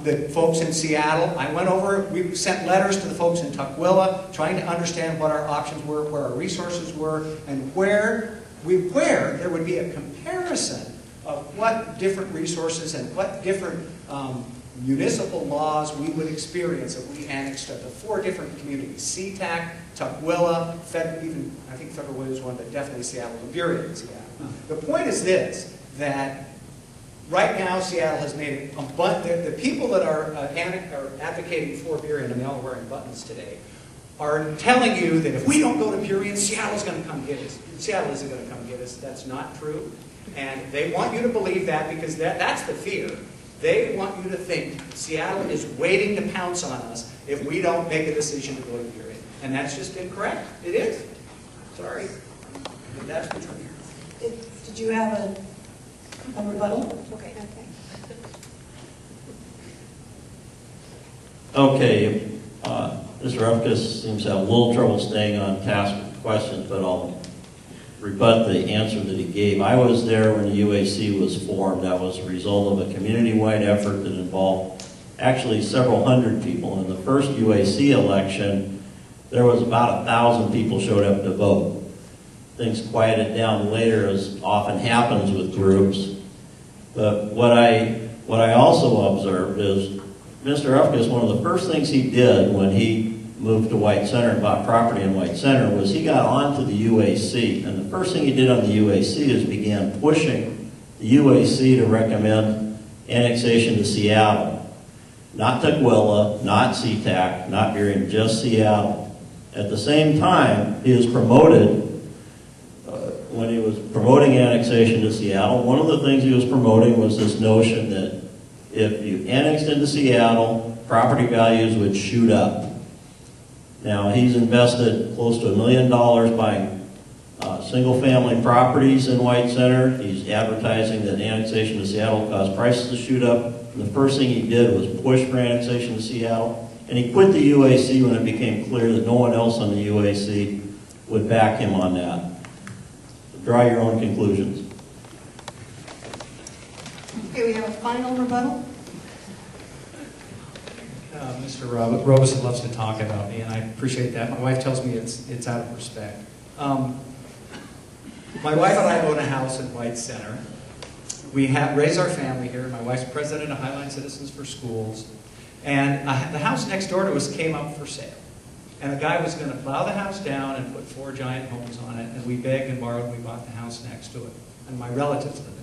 the folks in Seattle. I went over, we sent letters to the folks in Tukwila, trying to understand what our options were, where our resources were, and where there would be a comparison of what different resources and what different municipal laws we would experience if we annexed the 4 different communities: SeaTac, Tukwila, I think Federal Way was one, but definitely Seattle and Burien. The point is this, that right now Seattle has made it the people that are advocating for Burien, and they all are wearing buttons today, are telling you that if we don't go to Burien, Seattle's going to come get us. Seattle isn't going to come get us. That's not true. And they want you to believe that, because that's the fear. They want you to think Seattle is waiting to pounce on us if we don't make a decision to go to Burien. And that's just incorrect. It is. Sorry. But that's the truth. Did you have a rebuttal? Okay. Okay. Mr. Rufkus seems to have a little trouble staying on task with questions, but I'll rebut the answer that he gave. I was there when the UAC was formed. That was a result of a community-wide effort that involved actually several hundred people. In the first UAC election, there was about 1,000 people showed up to vote. Things quieted down later, as often happens with groups. But what I also observed is Mr. Rufkus, one of the first things he did when he moved to White Center and bought property in White Center was he got onto the UAC. And the first thing he did on the UAC is began pushing the UAC to recommend annexation to Seattle. Not Tukwila, not SeaTac, not Burien, just Seattle. At the same time, he was promoted, when he was promoting annexation to Seattle, one of the things he was promoting was this notion that if you annexed into Seattle, property values would shoot up. Now, he's invested close to $1 million buying single-family properties in White Center. He's advertising that annexation to Seattle caused prices to shoot up. And the first thing he did was push for annexation to Seattle. And he quit the UAC when it became clear that no one else on the UAC would back him on that. Draw your own conclusions. Okay, we have a final rebuttal. Mr. Robeson loves to talk about me, and I appreciate that. My wife tells me it's out of respect. My wife and I own a house in White Center. We raise our family here. My wife's president of Highline Citizens for Schools. And the house next door to us came up for sale. And a guy was going to plow the house down and put 4 giant homes on it. And we begged and borrowed, and we bought the house next to it. And my relatives live in it.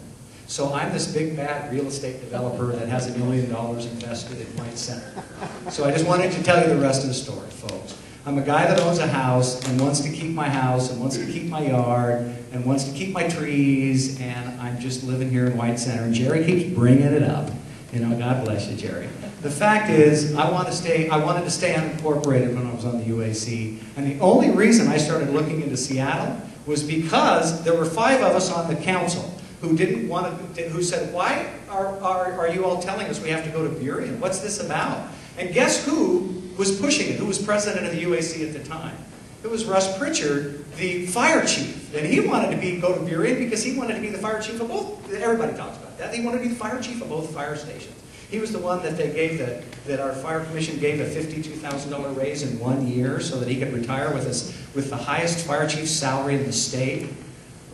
So I'm this big, bad real estate developer that has $1 million invested in White Center. So I just wanted to tell you the rest of the story, folks. I'm a guy that owns a house and wants to keep my house and wants to keep my yard and wants to keep my trees, and I'm just living here in White Center. And Jerry keeps bringing it up. You know, God bless you, Jerry. The fact is, I wanted to stay unincorporated when I was on the UAC, and the only reason I started looking into Seattle was because there were 5 of us on the council who didn't want to, who said, why are you all telling us we have to go to Burien? What's this about? And guess who was pushing it? Who was president of the UAC at the time? It was Russ Pritchard, the fire chief. And he wanted to go to Burien because he wanted to be the fire chief of both. Everybody talks about that. He wanted to be the fire chief of both fire stations. He was the one that they gave that our fire commission gave a $52,000 raise in 1 year so that he could retire with the highest fire chief's salary in the state.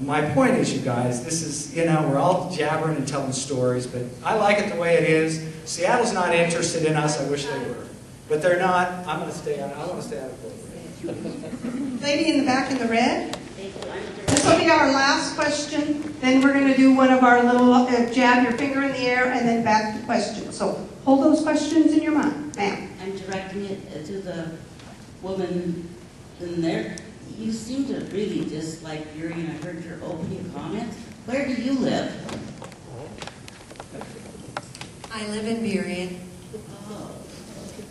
My point is, you guys, this is, you know, we're all jabbering and telling stories, but I like it the way it is. Seattle's not interested in us. I wish they were. But they're not. I want to stay out of both. Lady in the back in the red. This will be our last question. Then we're going to do one of our little jab your finger in the air and then back to questions. So hold those questions in your mind, ma'am. I'm directing it to the woman in there. You seem to really dislike Burien. I heard your opening comments. Where do you live? I live in Burien.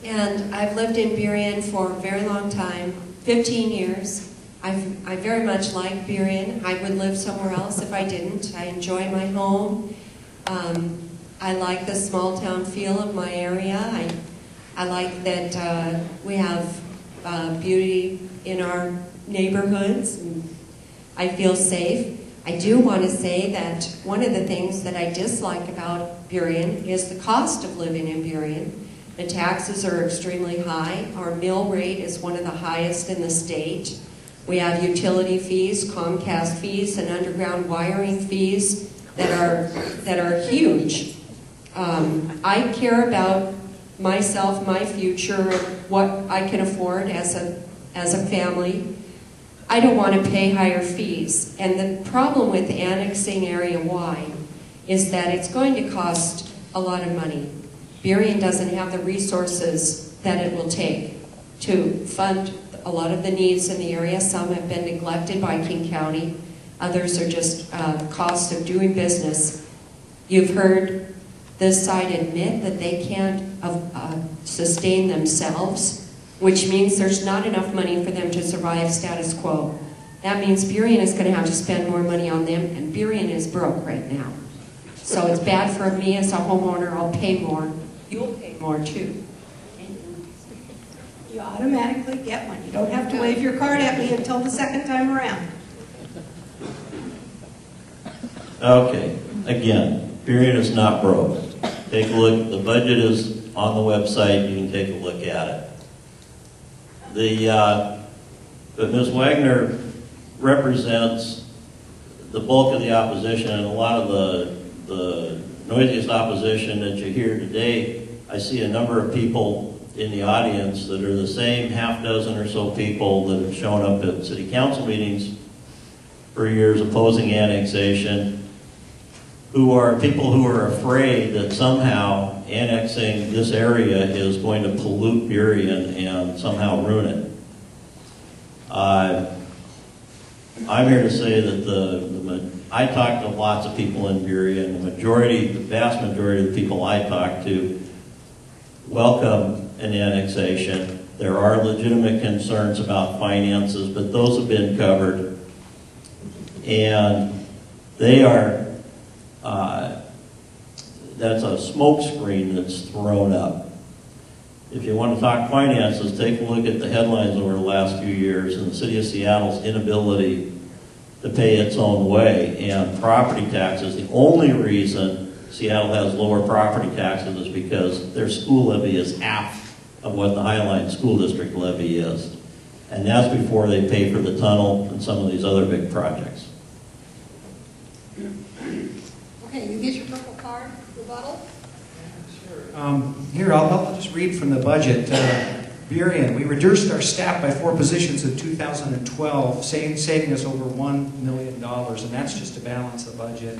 And I've lived in Burien for a very long time, 15 years. I very much like Burien. I would live somewhere else if I didn't. I enjoy my home. I like the small town feel of my area. I like that we have beauty in our neighborhoods. And I feel safe. I do want to say that one of the things that I dislike about Burien is the cost of living in Burien. The taxes are extremely high. Our mill rate is one of the highest in the state. We have utility fees, Comcast fees, and underground wiring fees that are huge. I care about myself, my future, what I can afford as a family. I don't want to pay higher fees. And the problem with annexing area-wide is that it's going to cost a lot of money. Burien doesn't have the resources that it will take to fund a lot of the needs in the area. Some have been neglected by King County. Others are just costs of doing business. You've heard this side admit that they can't sustain themselves, which means there's not enough money for them to survive status quo. That means Burien is going to have to spend more money on them, and Burien is broke right now. So it's bad for me as a homeowner. I'll pay more. You'll pay more too. You automatically get one. You don't have to wave your card at me until the second time around. Okay, again, Burien is not broke. Take a look. The budget is on the website. You can take a look at it. But Ms. Wagner represents the bulk of the opposition, and a lot of the noisiest opposition that you hear today. I see a number of people in the audience that are the same half dozen or so people that have shown up at city council meetings for years opposing annexation, who are people who are afraid that somehow annexing this area is going to pollute Burien and somehow ruin it. I'm here to say that I talk to lots of people in Burien. The vast majority of the people I talk to welcome an annexation. There are legitimate concerns about finances, but those have been covered. And they are, that's a smokescreen that's thrown up. If you want to talk finances, take a look at the headlines over the last few years and the city of Seattle's inability to pay its own way, and property taxes. The only reason Seattle has lower property taxes is because their school levy is half of what the Highline School District levy is. And that's before they pay for the tunnel and some of these other big projects. Okay, you get your purple card, rebuttal. Here, I'll just read from the budget. Burien, we reduced our staff by 4 positions in 2012, saving us over $1 million, and that's just to balance the budget.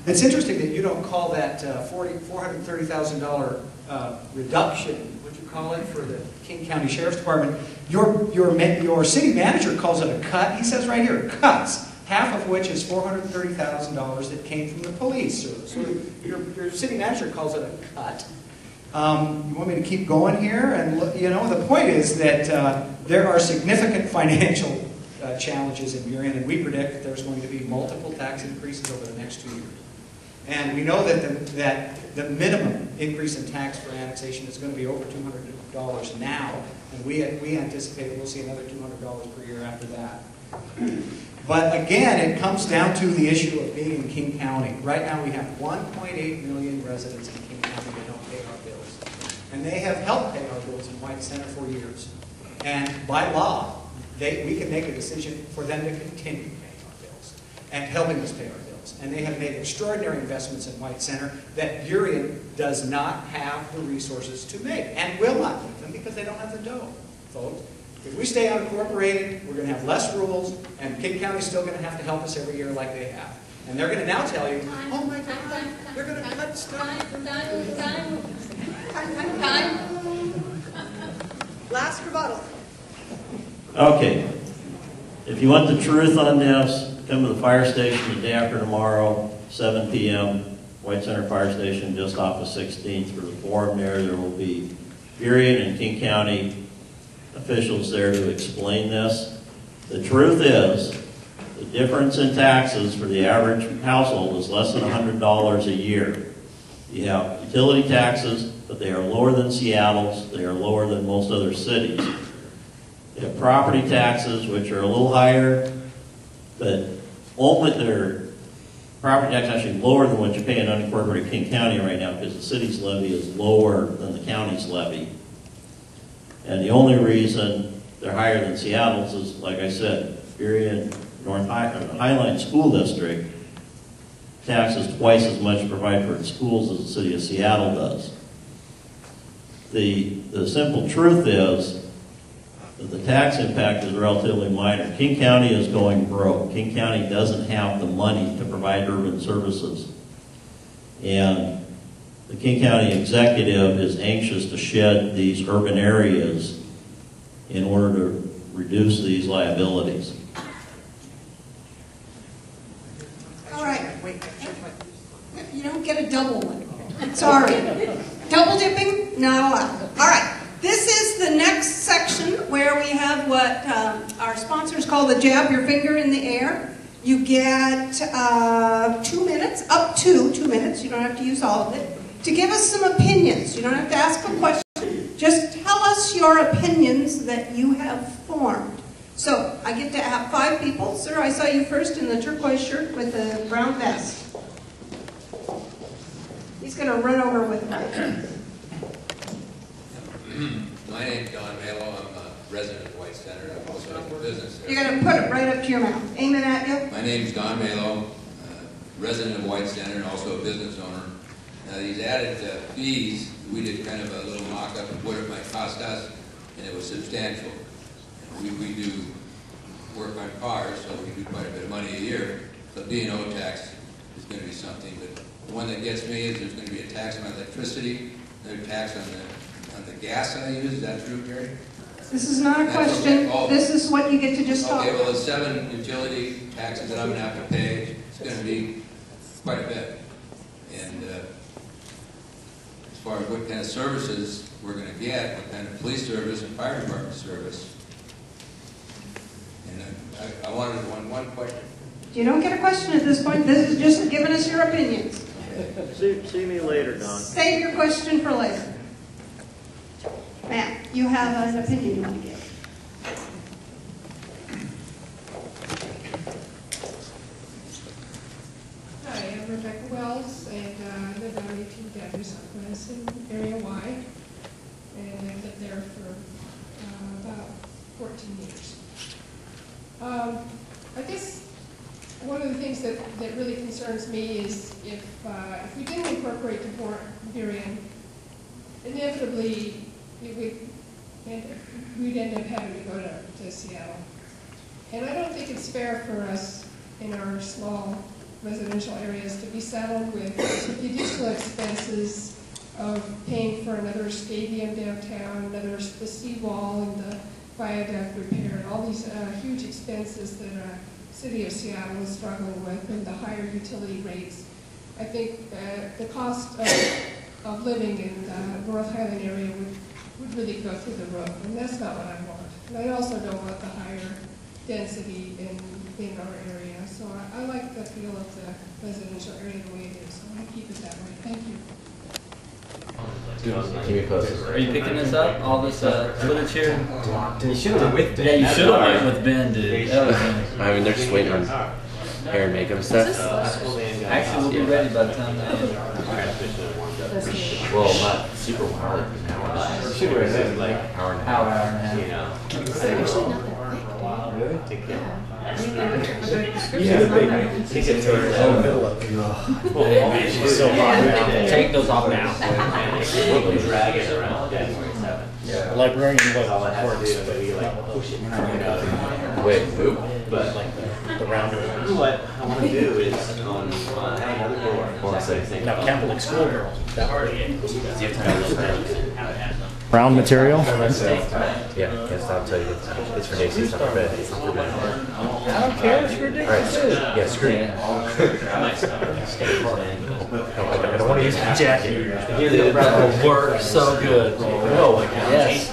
It's interesting that you don't call that $430,000 reduction, what you call it, for the King County Sheriff's Department. Your city manager calls it a cut. He says right here, cuts, half of which is $430,000 that came from the police. So your city manager calls it a cut. You want me to keep going here? And look, you know, the point is that there are significant financial challenges in Burien, and we predict that there's going to be multiple tax increases over the next 2 years. And we know that the minimum increase in tax for annexation is going to be over $200 now, and we anticipate we'll see another $200 per year after that. But again, it comes down to the issue of being in King County. Right now we have 1.8 million residents in King County that don't pay our bills. And they have helped pay our bills in White Center for years. And by law, we can make a decision for them to continue paying our bills and helping us pay our bills. And they have made extraordinary investments in White Center that Burien does not have the resources to make and will not make them because they don't have the dough, folks. If we stay unincorporated, we're going to have less rules, and King County's still going to have to help us every year like they have. And they're going to now tell you, oh my God, they're going to cut stuff. Time. Last rebuttal. Okay. If you want the truth on this, come to the fire station the day after tomorrow, 7 p.m., White Center Fire Station, just off of 16th for the forum there. There will be Burien and King County officials there to explain this. The truth is, the difference in taxes for the average household is less than $100 a year. You have utility taxes, but they are lower than Seattle's. They are lower than most other cities. You have property taxes, which are a little higher, but ultimately their property tax is actually lower than what you pay in unincorporated King County right now because the city's levy is lower than the county's levy. And the only reason they're higher than Seattle's is, like I said, Burien North Highline School District taxes twice as much to provide for its schools as the city of Seattle does. The simple truth is that the tax impact is relatively minor. King County is going broke. King County doesn't have the money to provide urban services. And the King County executive is anxious to shed these urban areas in order to reduce these liabilities. All right. You don't get a double one. Sorry. Double dipping? Not allowed. All right. This is the next section where we have what our sponsors call the jab your finger in the air. You get 2 minutes, up to 2 minutes, you don't have to use all of it, to give us some opinions. You don't have to ask a question. Just tell us your opinions that you have formed. So I get to have 5 people. Sir, I saw you first in the turquoise shirt with the brown vest. He's going to run over with me. My name's Don Malo. I'm a resident of White Center. I'm also in the business there. You're going to put it right up to your mouth. Aim it at you. My name's Don Malo, resident of White Center and also a business owner. Now, these added fees, we did kind of a little mock-up of what it might cost us, and it was substantial. We do work on cars, so we do quite a bit of money a year. So B&O tax is going to be something. But the one that gets me is there's going to be a tax on electricity, another tax on the gas that I use. Is that true, Gary? This is not a question. This is what you get to just talk Okay, about. well, the 7 utility taxes that I'm going to have to pay, it's going to be quite a bit. And as far as what kind of services we're going to get, what kind of police service and fire department service. And I wanted one question. You don't get a question at this point. This is just giving us your opinions. See me later, Don. Save your question for later. Matt, you have an opinion you want to give. Hi, I'm Rebecca Wells, and I live on 18 Debtor Southwest in Area Y, and I've lived there for about 14 years. I guess one of the things that really concerns me is if we didn't incorporate Burien, inevitably we'd end up having to go to Seattle. And I don't think it's fair for us in our small residential areas to be saddled with the additional expenses of paying for another stadium downtown, the seawall and the viaduct repair, and all these huge expenses that the city of Seattle is struggling with, and the higher utility rates. I think the cost of living in the North Highland area would really go through the roof, and that's not what I want. And I also don't want the higher density in our area. So I like the feel of the residential area the way it is. So I'm going to keep it that way. Thank you. Keep me posted. Are you picking this up? All this footage here? You should have with Ben. Yeah, you should have went with Ben, dude. I mean, they're just waiting on hair and makeup stuff. Actually, we'll be ready by the time they end. Well, not super wild. An hour. Super like hour and a half. Hour and a half. You know. Actually, not that thick. Really? Yeah. Take it to the middle of it. She's so hot now. Take those off now. We'll drag it around. Yeah. Librarian That's all it has to do. But we like push it. Wait, who? But like the rounder. What I want to do is on another door. Now, Catholic schoolgirls. Brown material? Yeah, Yes, I'll tell you. It's for Dixie, it's not for bed. It's not for bed. I don't care, it's ridiculous. Alright, yeah, screw it. I don't want to use my jacket. Dude, that will work so good. No, Yes.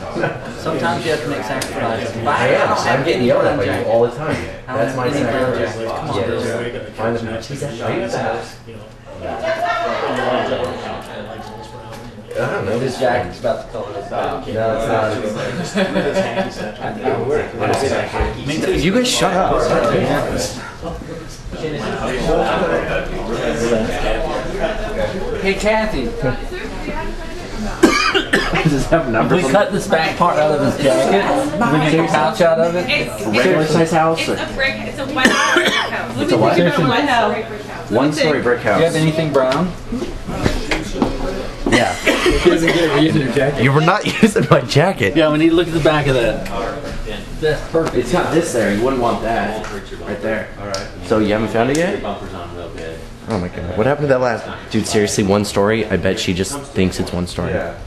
Sometimes you have to make sacrifices. I'm getting yelled at by you all the time. That's my sacrifice. Come on, Yeah, find the match. Are you at the house? I don't know. His jacket's about the color of his back. No, it's not. Me too. You guys shut up. Hey, Kathy. Does this have numbers? We cut this back part out of his jacket. We make a pouch out of it. Regular size house? It's a brick. It's a white brick house. It's a what? One house. One-story brick house. Do you have anything brown? Yeah. You were not using my jacket. Yeah, we need to look at the back of that. That's perfect. It's got this there. You wouldn't want that. Right there. Alright. So you haven't found it yet? Oh my god. What happened to that last... Dude, seriously, one story? I bet she just thinks it's one story. Yeah.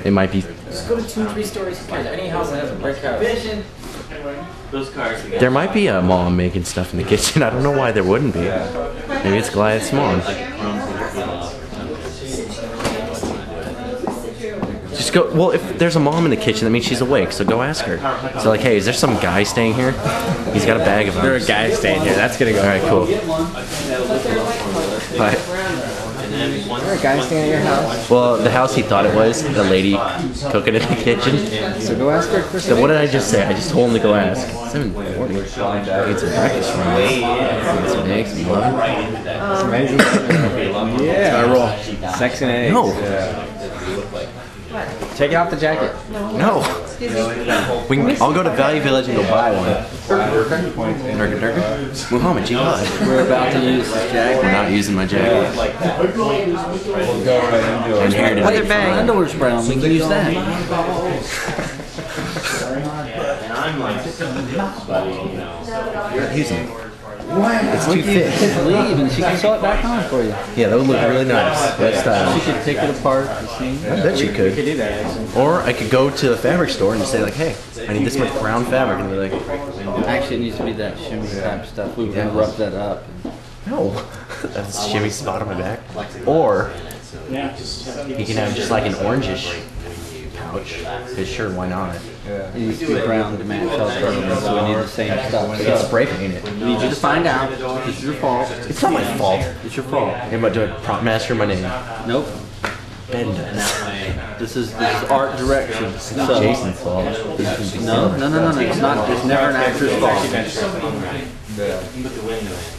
It might be... Just go to 2 or 3 stories. Any house that has a brick house. Those cars. There might be a mom making stuff in the kitchen. I don't know why there wouldn't be. Maybe it's Goliath's mom. Just go, well, if there's a mom in the kitchen, that means she's awake, so go ask her. So like, hey, is there some guy staying here? He's got a bag of them. There's a guy staying here, that's gonna go. Alright, cool. Bye. Is there a guy staying at your house? Well, the house he thought it was, the lady cooking in the kitchen. So go ask her first. So what did I just say? I just told him to go ask. 7:40. Eat some breakfast from me. Eat some eggs, some love. Some eggs and yeah. That's how I roll. Sex and eggs. No. Take off the jacket. No. I'll go to Value Village and go buy one. Durga Durga? Muhammad, jihad. We're about to use this jacket. We're not using my jacket. Inherited it. My underwear's brown. We can use that. You're not using it. It's too thick. Leave and she can sew it back on for you. Yeah, that would look really nice. That style. She could take it apart. I bet you could. We could do that. Or I could go to the fabric store and just say like, hey, I need this much brown fabric, and they're like, actually, it needs to be that shimmy type stuff. We can rough that up. No, that's a shimmy spot on my back. Or you can have just like an orangish pouch. Because sure, why not? It needs to be brown to match all the colors, so we need the same stuff. We can spray paint it. We need you to find out. This is your fault. It's not my fault. It's your fault. I'm about to prop master my name. Nope. Ben does. This is art direction. It's not Jason's fault. No. It's not. It's never an actor's fault.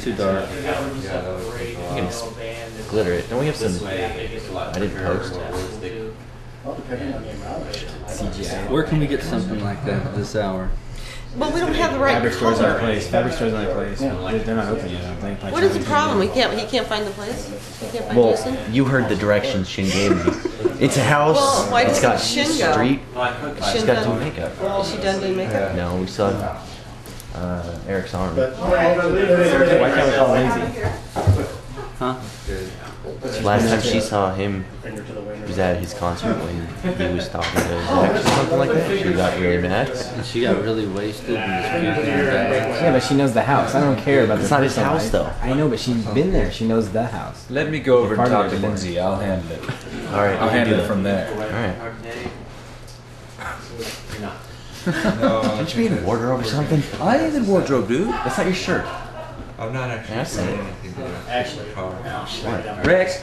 Too dark. You can glitter it. Don't we have some? I didn't post. CGI. Where can we get something like that at this hour? But we don't have the right Fabric store's not a color. place. Fabric store's not a place. They're not open yet, I don't think. What is the problem? He can't find the place? He can't find Well, Jason? you heard the directions Shin gave me. It's a house. Well, why It's doesn't got Shin go? street. Is She's Shin got to do done- makeup. Is she done doing makeup? No, we still have Eric's arm. Why can't we call Lindsay? Huh? Last time she saw him was at his concert when he was talking to Zach or something like that. She got really mad. And she got really wasted and was puking her back. Yeah, but she knows the house. I don't care about It's the not his personal house, life. though. I know, but she's been there. She knows the house. Let me go over and Part of talk it to is- Lindsay. I'll handle it. All right, I'll you handle do it that. from there. All right. No, Don't you mean wardrobe or something? I ain't in wardrobe, dude. That's not your shirt. I'm not actually That's saying it. anything to the car. Rex.